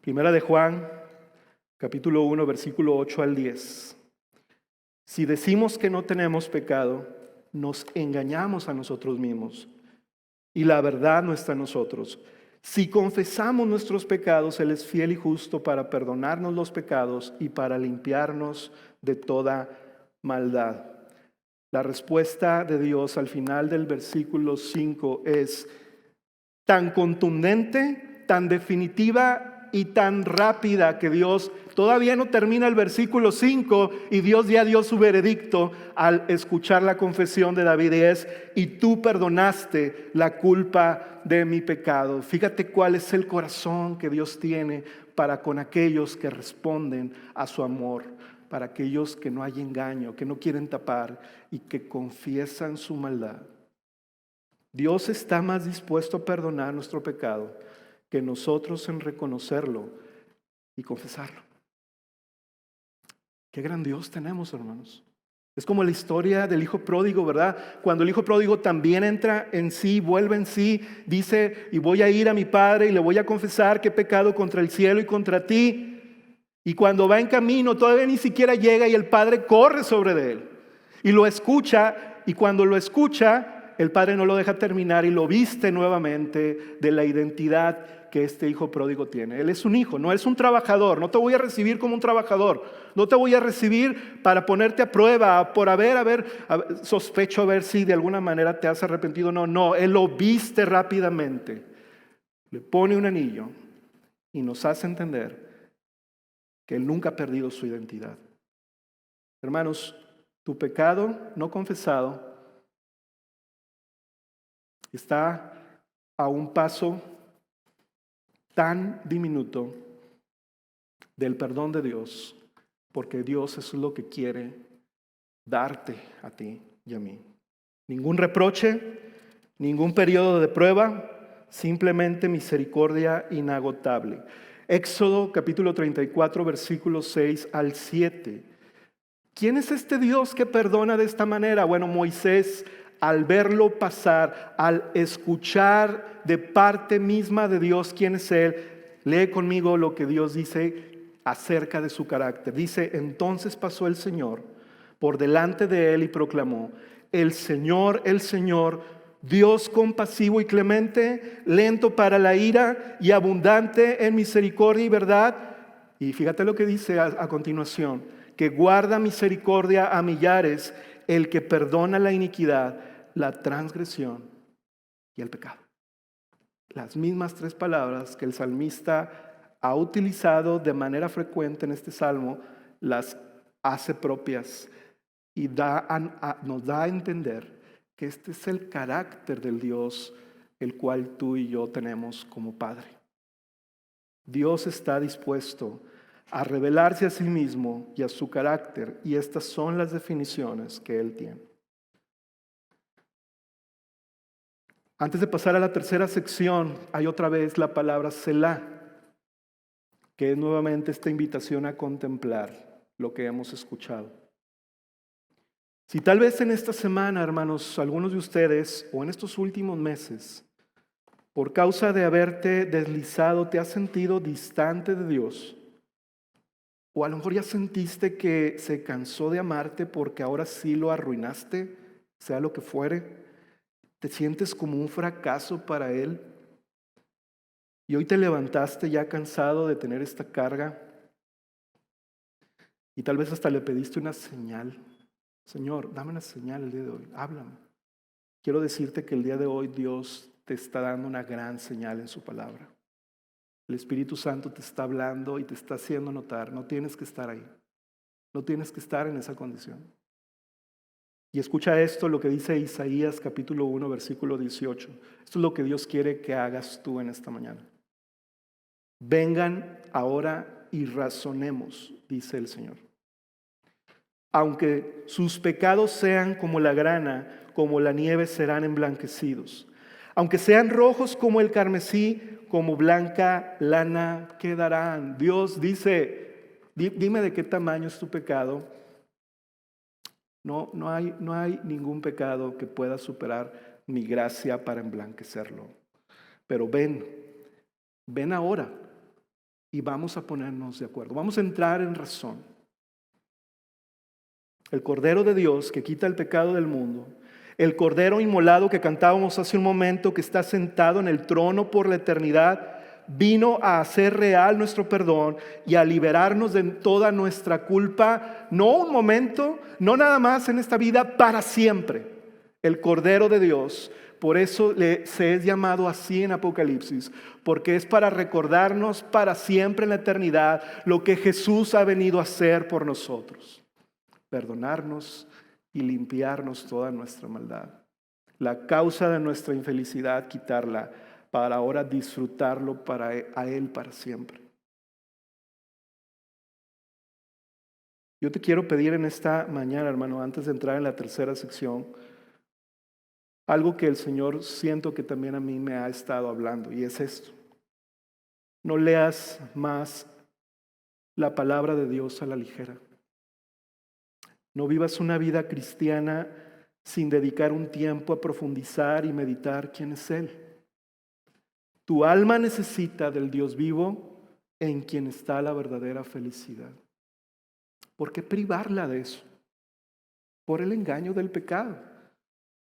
Primera de Juan, capítulo 1, versículo 8 al 10. Si decimos que no tenemos pecado, nos engañamos a nosotros mismos y la verdad no está en nosotros. Si confesamos nuestros pecados, Él es fiel y justo para perdonarnos los pecados y para limpiarnos de toda maldad. La respuesta de Dios al final del versículo 5 es tan contundente, tan definitiva y tan rápida que Dios todavía no termina el versículo 5 y Dios ya dio su veredicto al escuchar la confesión de David, y es: y tú perdonaste la culpa de mi pecado. Fíjate cuál es el corazón que Dios tiene para con aquellos que responden a su amor, para aquellos que no hay engaño, que no quieren tapar y que confiesan su maldad. Dios está más dispuesto a perdonar nuestro pecado que nosotros en reconocerlo y confesarlo. Qué gran Dios tenemos, hermanos. Es como la historia del hijo pródigo, ¿verdad? Cuando el hijo pródigo también entra en sí, vuelve en sí, dice: y voy a ir a mi padre y le voy a confesar que he pecado contra el cielo y contra ti. Y cuando va en camino, todavía ni siquiera llega y el padre corre sobre de él. Y lo escucha, y cuando lo escucha, el padre no lo deja terminar y lo viste nuevamente de la identidad que este hijo pródigo tiene. Él es un hijo, no es un trabajador. No te voy a recibir como un trabajador. No te voy a recibir para ponerte a prueba, por sospecho a ver si de alguna manera te has arrepentido. No, Él lo viste rápidamente. Le pone un anillo y nos hace entender que Él nunca ha perdido su identidad. Hermanos, tu pecado no confesado está a un paso tan diminuto del perdón de Dios, porque Dios es lo que quiere darte a ti y a mí. Ningún reproche, ningún periodo de prueba, simplemente misericordia inagotable. Éxodo capítulo 34, versículos 6 al 7. ¿Quién es este Dios que perdona de esta manera? Bueno, Moisés, al verlo pasar, al escuchar de parte misma de Dios quién es Él, lee conmigo lo que Dios dice acerca de su carácter. Dice: entonces pasó el Señor por delante de él y proclamó: el Señor, Dios compasivo y clemente, lento para la ira y abundante en misericordia y verdad. Y fíjate lo que dice a continuación: que guarda misericordia a millares, el que perdona la iniquidad, la transgresión y el pecado. Las mismas tres palabras que el salmista ha utilizado de manera frecuente en este salmo, las hace propias y nos da a entender que este es el carácter del Dios el cual tú y yo tenemos como Padre. Dios está dispuesto a revelarse a sí mismo y a su carácter, y estas son las definiciones que Él tiene. Antes de pasar a la tercera sección, hay otra vez la palabra Selah, que es nuevamente esta invitación a contemplar lo que hemos escuchado. Si tal vez en esta semana, hermanos, algunos de ustedes, o en estos últimos meses, por causa de haberte deslizado, te has sentido distante de Dios, O a lo mejor ya sentiste que se cansó de amarte porque ahora sí lo arruinaste, sea lo que fuere. Te sientes como un fracaso para Él. Y hoy te levantaste ya cansado de tener esta carga. Y tal vez hasta le pediste una señal. Señor, dame una señal el día de hoy. Háblame. Quiero decirte que el día de hoy Dios te está dando una gran señal en su palabra. El Espíritu Santo te está hablando y te está haciendo notar, no tienes que estar ahí, no tienes que estar en esa condición. Y escucha esto, lo que dice Isaías capítulo 1, versículo 18. Esto es lo que Dios quiere que hagas tú en esta mañana. Vengan ahora y razonemos, dice el Señor. Aunque sus pecados sean como la grana, como la nieve serán emblanquecidos. Aunque sean rojos como el carmesí, como blanca lana quedarán. Dios dice, dime de qué tamaño es tu pecado. No hay ningún pecado que pueda superar mi gracia para emblanquecerlo. Pero ven ahora y vamos a ponernos de acuerdo. Vamos a entrar en razón. El Cordero de Dios que quita el pecado del mundo, el Cordero inmolado que cantábamos hace un momento, que está sentado en el trono por la eternidad, vino a hacer real nuestro perdón y a liberarnos de toda nuestra culpa, no un momento, no nada más en esta vida, para siempre. El Cordero de Dios, por eso se es llamado así en Apocalipsis, porque es para recordarnos para siempre en la eternidad lo que Jesús ha venido a hacer por nosotros. Perdonarnos y limpiarnos toda nuestra maldad. La causa de nuestra infelicidad, quitarla, para ahora disfrutarlo a Él para siempre. Yo te quiero pedir en esta mañana, hermano, antes de entrar en la tercera sección, algo que el Señor siento que también a mí me ha estado hablando, y es esto. No leas más la palabra de Dios a la ligera. No vivas una vida cristiana sin dedicar un tiempo a profundizar y meditar quién es Él. Tu alma necesita del Dios vivo en quien está la verdadera felicidad. ¿Por qué privarla de eso? Por el engaño del pecado.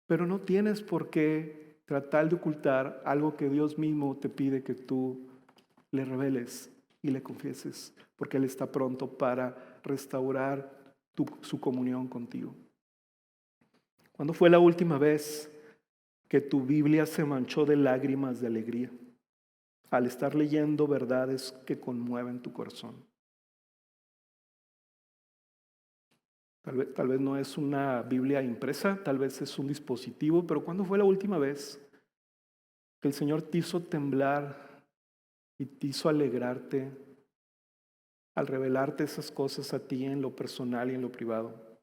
Pero no tienes por qué tratar de ocultar algo que Dios mismo te pide que tú le reveles y le confieses, porque Él está pronto para restaurar su comunión contigo. ¿Cuándo fue la última vez que tu Biblia se manchó de lágrimas de alegría al estar leyendo verdades que conmueven tu corazón? Tal vez no es una Biblia impresa, tal vez es un dispositivo, pero ¿cuándo fue la última vez que el Señor te hizo temblar y te hizo alegrarte al revelarte esas cosas a ti en lo personal y en lo privado?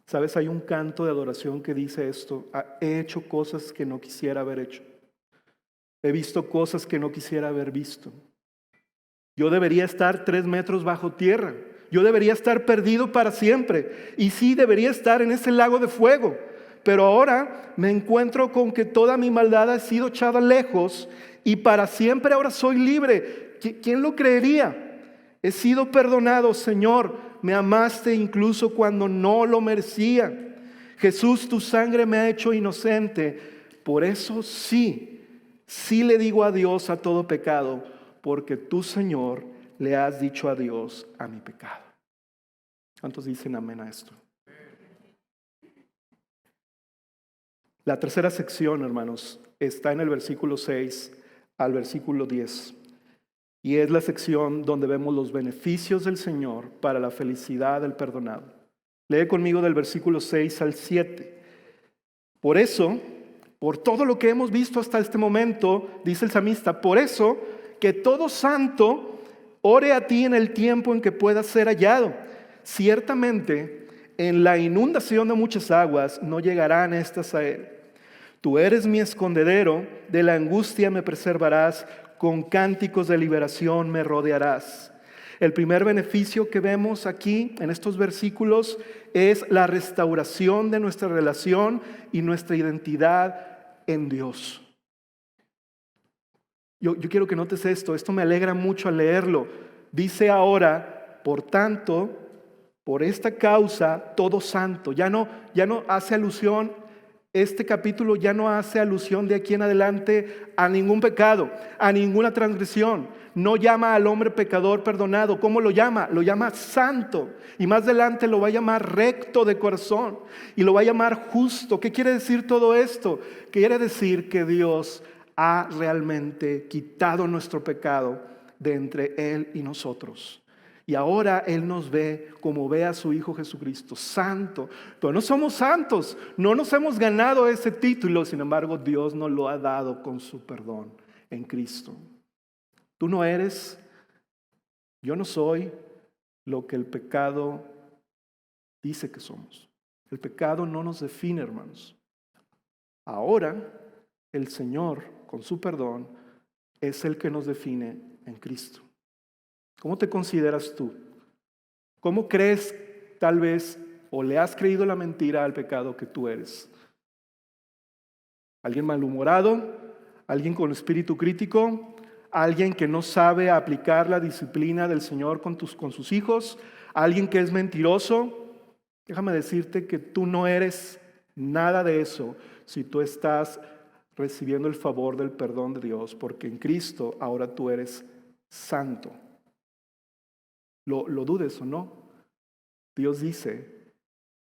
¿Sabes? Hay un canto de adoración que dice esto: he hecho cosas que no quisiera haber hecho. He visto cosas que no quisiera haber visto. Yo debería estar 3 metros bajo tierra. Yo debería estar perdido para siempre. Y sí, debería estar en ese lago de fuego. Pero ahora me encuentro con que toda mi maldad ha sido echada lejos y para siempre ahora soy libre. ¿Quién lo creería? He sido perdonado, Señor. Me amaste incluso cuando no lo merecía. Jesús, tu sangre me ha hecho inocente. Por eso sí le digo adiós a todo pecado, porque tú, Señor, le has dicho adiós a mi pecado. ¿Cuántos dicen amén a esto? La tercera sección, hermanos, está en el versículo 6 al versículo 10. Y es la sección donde vemos los beneficios del Señor para la felicidad del perdonado. Lee conmigo del versículo 6 al 7. Por eso, por todo lo que hemos visto hasta este momento, dice el salmista, por eso que todo santo ore a ti en el tiempo en que pueda ser hallado. Ciertamente, en la inundación de muchas aguas no llegarán estas a él. Tú eres mi escondedero, de la angustia me preservarás, con cánticos de liberación me rodearás. El primer beneficio que vemos aquí en estos versículos es la restauración de nuestra relación y nuestra identidad en Dios. Yo quiero que notes esto me alegra mucho al leerlo. Dice ahora, por tanto, por esta causa, todo santo. Ya no hace alusión, este capítulo ya no hace alusión de aquí en adelante a ningún pecado, a ninguna transgresión. No llama al hombre pecador perdonado. ¿Cómo lo llama? Lo llama santo. Y más adelante lo va a llamar recto de corazón. Y lo va a llamar justo. ¿Qué quiere decir todo esto? Quiere decir que Dios ha realmente quitado nuestro pecado de entre Él y nosotros. Y ahora Él nos ve como ve a su Hijo Jesucristo, santo. Pero no somos santos, no nos hemos ganado ese título, sin embargo Dios nos lo ha dado con su perdón en Cristo. Tú no eres, yo no soy lo que el pecado dice que somos. El pecado no nos define, hermanos. Ahora el Señor, con su perdón, es el que nos define en Cristo. ¿Cómo te consideras tú? ¿Cómo crees tal vez o le has creído la mentira al pecado que tú eres? ¿Alguien malhumorado? ¿Alguien con espíritu crítico? ¿Alguien que no sabe aplicar la disciplina del Señor con sus hijos? ¿Alguien que es mentiroso? Déjame decirte que tú no eres nada de eso si tú estás recibiendo el favor del perdón de Dios, porque en Cristo ahora tú eres santo. ¿Lo dudes o no? Dios dice,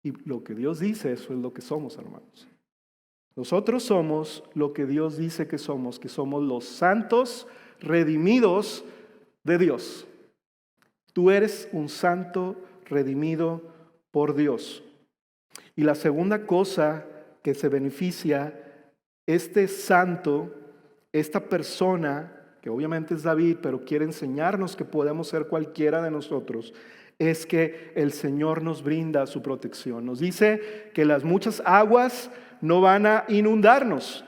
y lo que Dios dice, eso es lo que somos, hermanos. Nosotros somos lo que Dios dice que somos los santos redimidos de Dios. Tú eres un santo redimido por Dios. Y la segunda cosa que se beneficia este santo, esta persona, que obviamente es David, pero quiere enseñarnos que podemos ser cualquiera de nosotros, es que el Señor nos brinda su protección. Nos dice que las muchas aguas no van a inundarnos.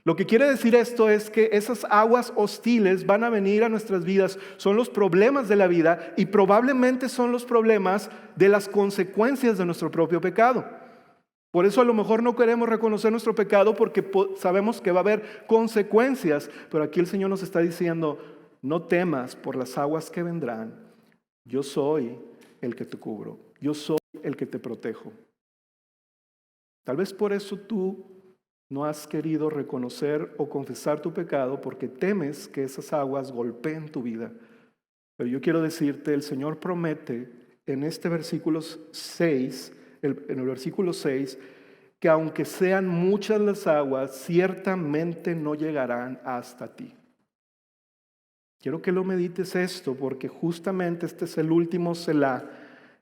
Lo que quiere decir esto es que esas aguas hostiles van a venir a nuestras vidas, son los problemas de la vida y probablemente son los problemas de las consecuencias de nuestro propio pecado. Por eso a lo mejor no queremos reconocer nuestro pecado porque sabemos que va a haber consecuencias, pero aquí el Señor nos está diciendo, no temas por las aguas que vendrán, yo soy el que te cubro, yo soy el que te protejo. Tal vez por eso tú no has querido reconocer o confesar tu pecado porque temes que esas aguas golpeen tu vida. Pero yo quiero decirte, el Señor promete en este versículo 6, en el versículo 6, que aunque sean muchas las aguas, ciertamente no llegarán hasta ti. Quiero que lo medites esto, porque justamente este es el último Selah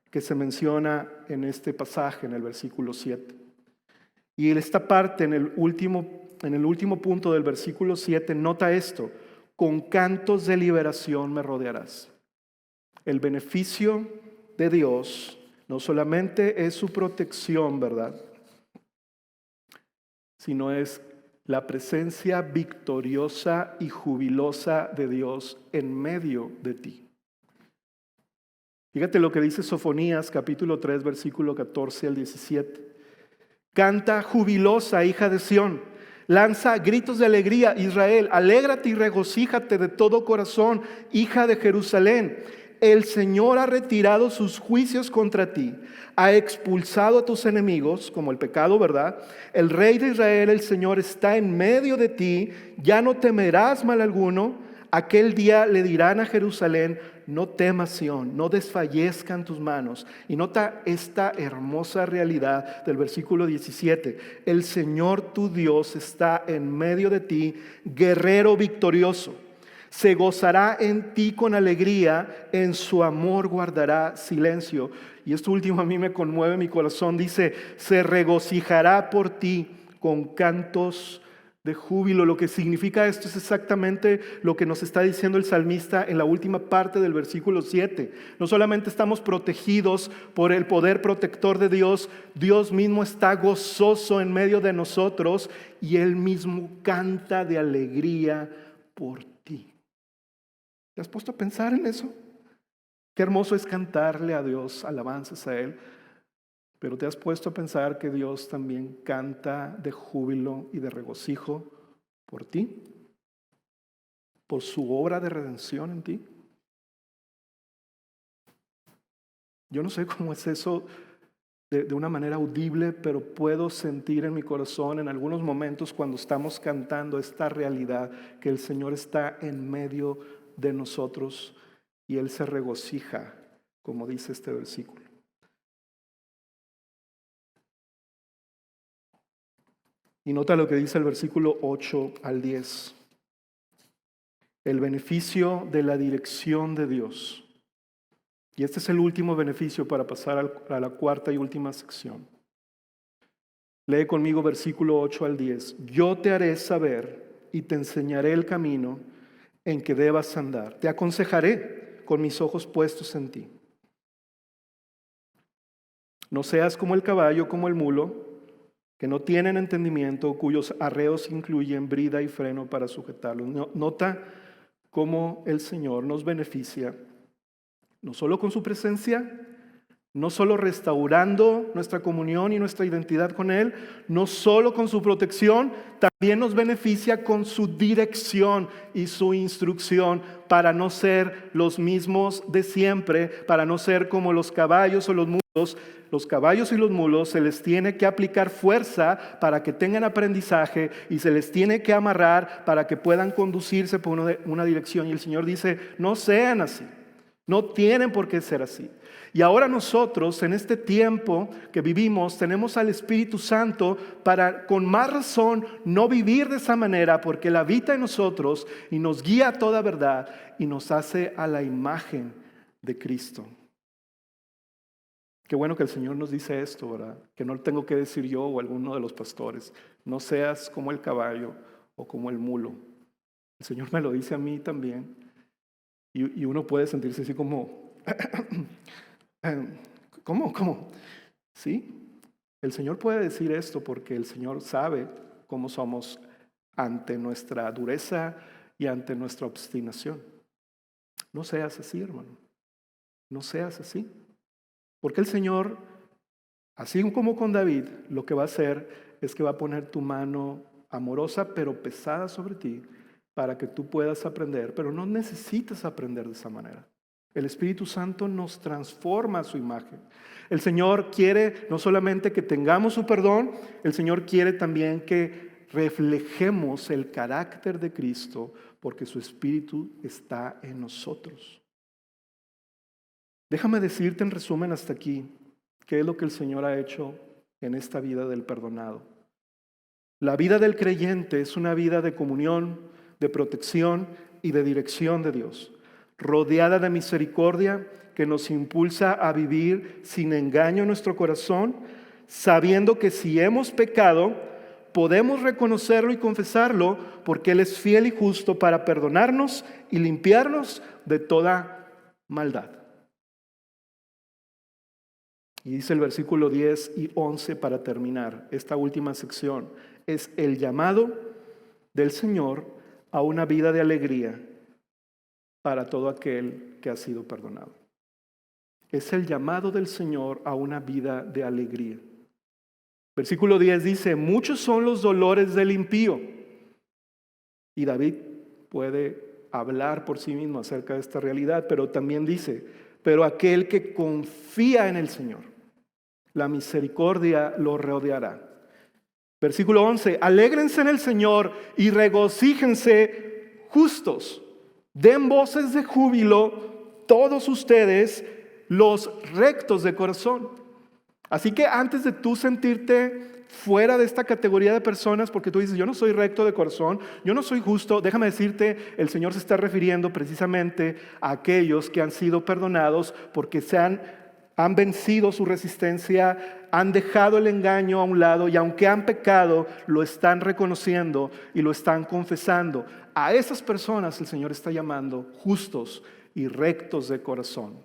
que se menciona en este pasaje, en el versículo 7. Y en esta parte, en el último punto del versículo 7, nota esto: con cantos de liberación me rodearás. El beneficio de Dios no solamente es su protección, ¿verdad?, sino es la presencia victoriosa y jubilosa de Dios en medio de ti. Fíjate lo que dice Sofonías capítulo 3, versículo 14 al 17. Canta jubilosa, hija de Sión. Lanza gritos de alegría, Israel. Alégrate y regocíjate de todo corazón, hija de Jerusalén. El Señor ha retirado sus juicios contra ti. Ha expulsado a tus enemigos, como el pecado, ¿verdad? El Rey de Israel, el Señor, está en medio de ti. Ya no temerás mal alguno. Aquel día le dirán a Jerusalén: no temas, Sión, no desfallezcan tus manos. Y nota esta hermosa realidad del versículo 17. El Señor tu Dios está en medio de ti, guerrero victorioso. Se gozará en ti con alegría, en su amor guardará silencio. Y esto último a mí me conmueve mi corazón. Dice, se regocijará por ti con cantos de júbilo. Lo que significa esto es exactamente lo que nos está diciendo el salmista en la última parte del versículo 7. No solamente estamos protegidos por el poder protector de Dios, Dios mismo está gozoso en medio de nosotros y Él mismo canta de alegría por ti. ¿Te has puesto a pensar en eso? Qué hermoso es cantarle a Dios alabanzas a Él. Pero ¿te has puesto a pensar que Dios también canta de júbilo y de regocijo por ti? ¿Por su obra de redención en ti? Yo no sé cómo es eso de una manera audible, pero puedo sentir en mi corazón en algunos momentos cuando estamos cantando esta realidad, que el Señor está en medio de nosotros y Él se regocija, como dice este versículo. Y nota lo que dice el versículo 8 al 10. El beneficio de la dirección de Dios. Y este es el último beneficio para pasar a la cuarta y última sección. Lee conmigo versículo 8 al 10. Yo te haré saber y te enseñaré el camino en que debas andar. Te aconsejaré con mis ojos puestos en ti. No seas como el caballo, como el mulo, que no tienen entendimiento, cuyos arreos incluyen brida y freno para sujetarlos. Nota cómo el Señor nos beneficia, no solo con su presencia, no solo restaurando nuestra comunión y nuestra identidad con Él, no solo con su protección, también nos beneficia con su dirección y su instrucción para no ser los mismos de siempre, para no ser como los caballos o los mulos. Los caballos y los mulos se les tiene que aplicar fuerza para que tengan aprendizaje y se les tiene que amarrar para que puedan conducirse por una dirección. Y el Señor dice, no sean así, no tienen por qué ser así. Y ahora nosotros, en este tiempo que vivimos, tenemos al Espíritu Santo para, con más razón, no vivir de esa manera, porque Él habita en nosotros y nos guía a toda verdad y nos hace a la imagen de Cristo. Qué bueno que el Señor nos dice esto, ¿verdad? Que no lo tengo que decir yo o alguno de los pastores. No seas como el caballo o como el mulo. El Señor me lo dice a mí también. Y uno puede sentirse así como... ¿Cómo? ¿Sí? El Señor puede decir esto porque el Señor sabe cómo somos ante nuestra dureza y ante nuestra obstinación. No seas así, hermano. No seas así. Porque el Señor, así como con David, lo que va a hacer es que va a poner tu mano amorosa pero pesada sobre ti para que tú puedas aprender. Pero no necesitas aprender de esa manera. El Espíritu Santo nos transforma a su imagen. El Señor quiere no solamente que tengamos su perdón, el Señor quiere también que reflejemos el carácter de Cristo porque su Espíritu está en nosotros. Déjame decirte en resumen hasta aquí qué es lo que el Señor ha hecho en esta vida del perdonado. La vida del creyente es una vida de comunión, de protección y de dirección de Dios, rodeada de misericordia que nos impulsa a vivir sin engaño en nuestro corazón, sabiendo que si hemos pecado, podemos reconocerlo y confesarlo porque Él es fiel y justo para perdonarnos y limpiarnos de toda maldad. Y dice el versículo 10 y 11 para terminar esta última sección. Es el llamado del Señor a una vida de alegría para todo aquel que ha sido perdonado. Es el llamado del Señor a una vida de alegría. Versículo 10 dice, muchos son los dolores del impío. Y David puede hablar por sí mismo acerca de esta realidad, pero también dice, pero aquel que confía en el Señor, la misericordia lo rodeará. Versículo 11, alégrense en el Señor y regocíjense justos. Den voces de júbilo todos ustedes los rectos de corazón. Así que antes de tú sentirte fuera de esta categoría de personas, porque tú dices, yo no soy recto de corazón, yo no soy justo, déjame decirte, el Señor se está refiriendo precisamente a aquellos que han sido perdonados porque han vencido su resistencia, han dejado el engaño a un lado y aunque han pecado, lo están reconociendo y lo están confesando. A esas personas el Señor está llamando justos y rectos de corazón.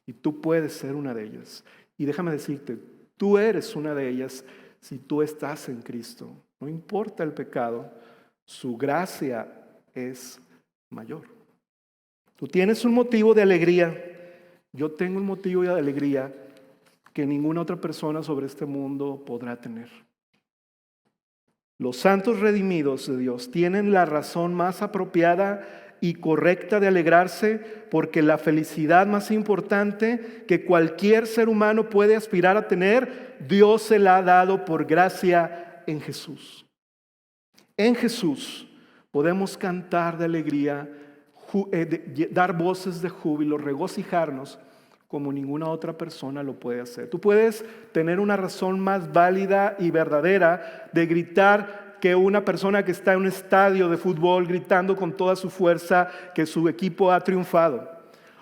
Y tú puedes ser una de ellas. Y déjame decirte, tú eres una de ellas si tú estás en Cristo. No importa el pecado, su gracia es mayor. Tú tienes un motivo de alegría. Yo tengo un motivo de alegría que ninguna otra persona sobre este mundo podrá tener. Los santos redimidos de Dios tienen la razón más apropiada y correcta de alegrarse, porque la felicidad más importante que cualquier ser humano puede aspirar a tener, Dios se la ha dado por gracia en Jesús. En Jesús podemos cantar de alegría, dar voces de júbilo, regocijarnos como ninguna otra persona lo puede hacer. Tú puedes tener una razón más válida y verdadera de gritar que una persona que está en un estadio de fútbol gritando con toda su fuerza que su equipo ha triunfado.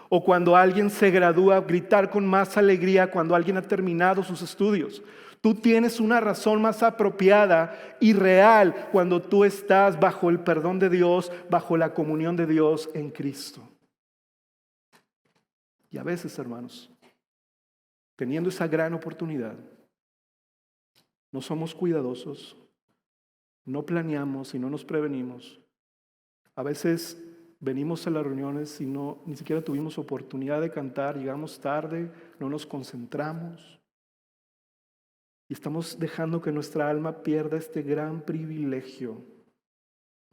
O cuando alguien se gradúa, gritar con más alegría cuando alguien ha terminado sus estudios. Tú tienes una razón más apropiada y real cuando tú estás bajo el perdón de Dios, bajo la comunión de Dios en Cristo. Y a veces, hermanos, teniendo esa gran oportunidad, no somos cuidadosos, no planeamos y no nos prevenimos. A veces venimos a las reuniones y ni siquiera tuvimos oportunidad de cantar, llegamos tarde, no nos concentramos. Y estamos dejando que nuestra alma pierda este gran privilegio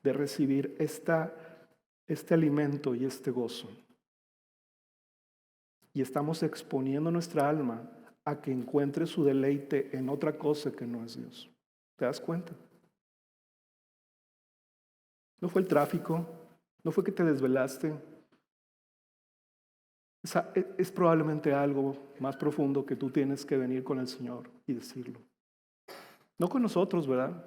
de recibir este alimento y este gozo. Y estamos exponiendo nuestra alma a que encuentre su deleite en otra cosa que no es Dios. ¿Te das cuenta? No fue el tráfico, no fue que te desvelaste. Es probablemente algo más profundo que tú tienes que venir con el Señor y decirlo. No con nosotros, ¿verdad?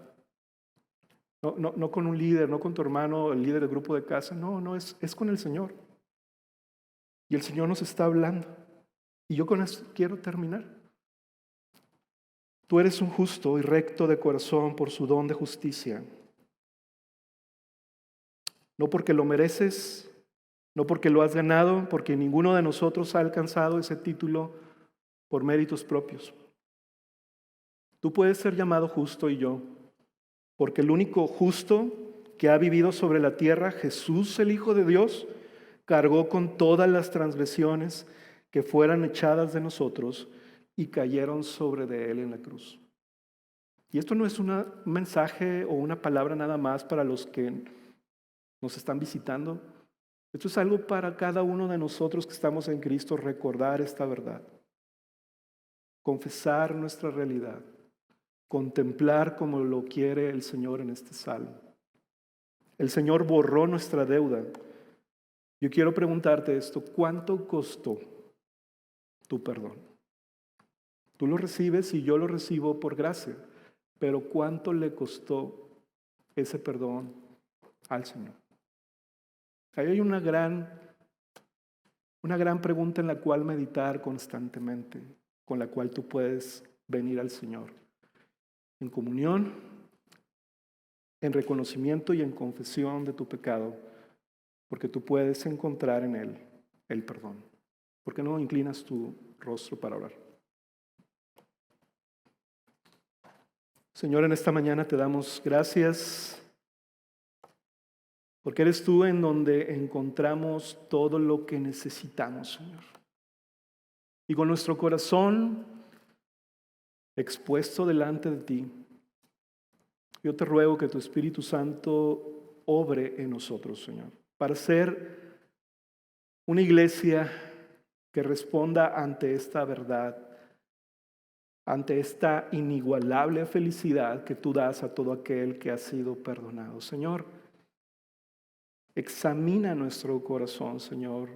No con un líder, no con tu hermano, el líder del grupo de casa. No, es con el Señor. Y el Señor nos está hablando. Y yo con eso quiero terminar. Tú eres un justo y recto de corazón por su don de justicia. No porque lo mereces, no porque lo has ganado, porque ninguno de nosotros ha alcanzado ese título por méritos propios. Tú puedes ser llamado justo y yo, porque el único justo que ha vivido sobre la tierra, Jesús el Hijo de Dios, cargó con todas las transgresiones que fueran echadas de nosotros y cayeron sobre de Él en la cruz. Y esto no es un mensaje o una palabra nada más para los que nos están visitando. Esto es algo para cada uno de nosotros que estamos en Cristo, recordar esta verdad. Confesar nuestra realidad. Contemplar como lo quiere el Señor en este salmo. El Señor borró nuestra deuda. Yo quiero preguntarte esto, ¿cuánto costó tu perdón? Tú lo recibes y yo lo recibo por gracia, pero ¿cuánto le costó ese perdón al Señor? Ahí hay una gran pregunta en la cual meditar constantemente, con la cual tú puedes venir al Señor. En comunión, en reconocimiento y en confesión de tu pecado, porque tú puedes encontrar en Él el perdón. ¿Por qué no inclinas tu rostro para orar? Señor, en esta mañana te damos gracias porque eres tú en donde encontramos todo lo que necesitamos, Señor. Y con nuestro corazón expuesto delante de ti, yo te ruego que tu Espíritu Santo obre en nosotros, Señor, para ser una iglesia que responda ante esta verdad, ante esta inigualable felicidad que tú das a todo aquel que ha sido perdonado. Señor, examina nuestro corazón, Señor,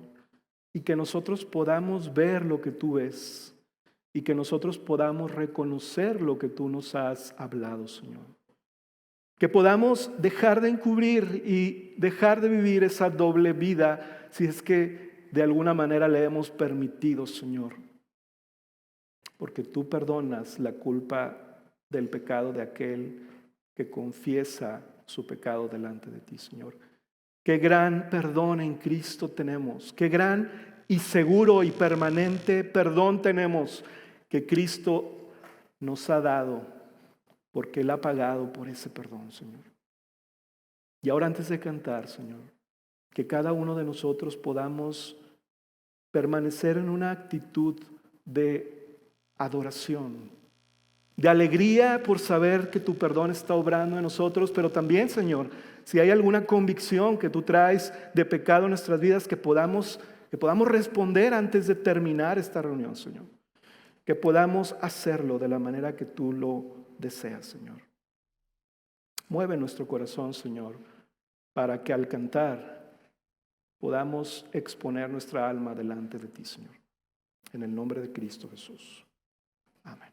y que nosotros podamos ver lo que tú ves y que nosotros podamos reconocer lo que tú nos has hablado, Señor. Que podamos dejar de encubrir y dejar de vivir esa doble vida si es que de alguna manera le hemos permitido, Señor. Porque tú perdonas la culpa del pecado de aquel que confiesa su pecado delante de ti, Señor. Qué gran perdón en Cristo tenemos. Qué gran y seguro y permanente perdón tenemos que Cristo nos ha dado, porque Él ha pagado por ese perdón, Señor. Y ahora antes de cantar, Señor, que cada uno de nosotros podamos permanecer en una actitud de adoración, de alegría por saber que tu perdón está obrando en nosotros, pero también, Señor, Si hay alguna convicción que tú traes de pecado en nuestras vidas, que podamos responder antes de terminar esta reunión, Señor. Que podamos hacerlo de la manera que tú lo deseas, Señor. Mueve nuestro corazón, Señor, para que al cantar podamos exponer nuestra alma delante de ti, Señor. En el nombre de Cristo Jesús. Amén.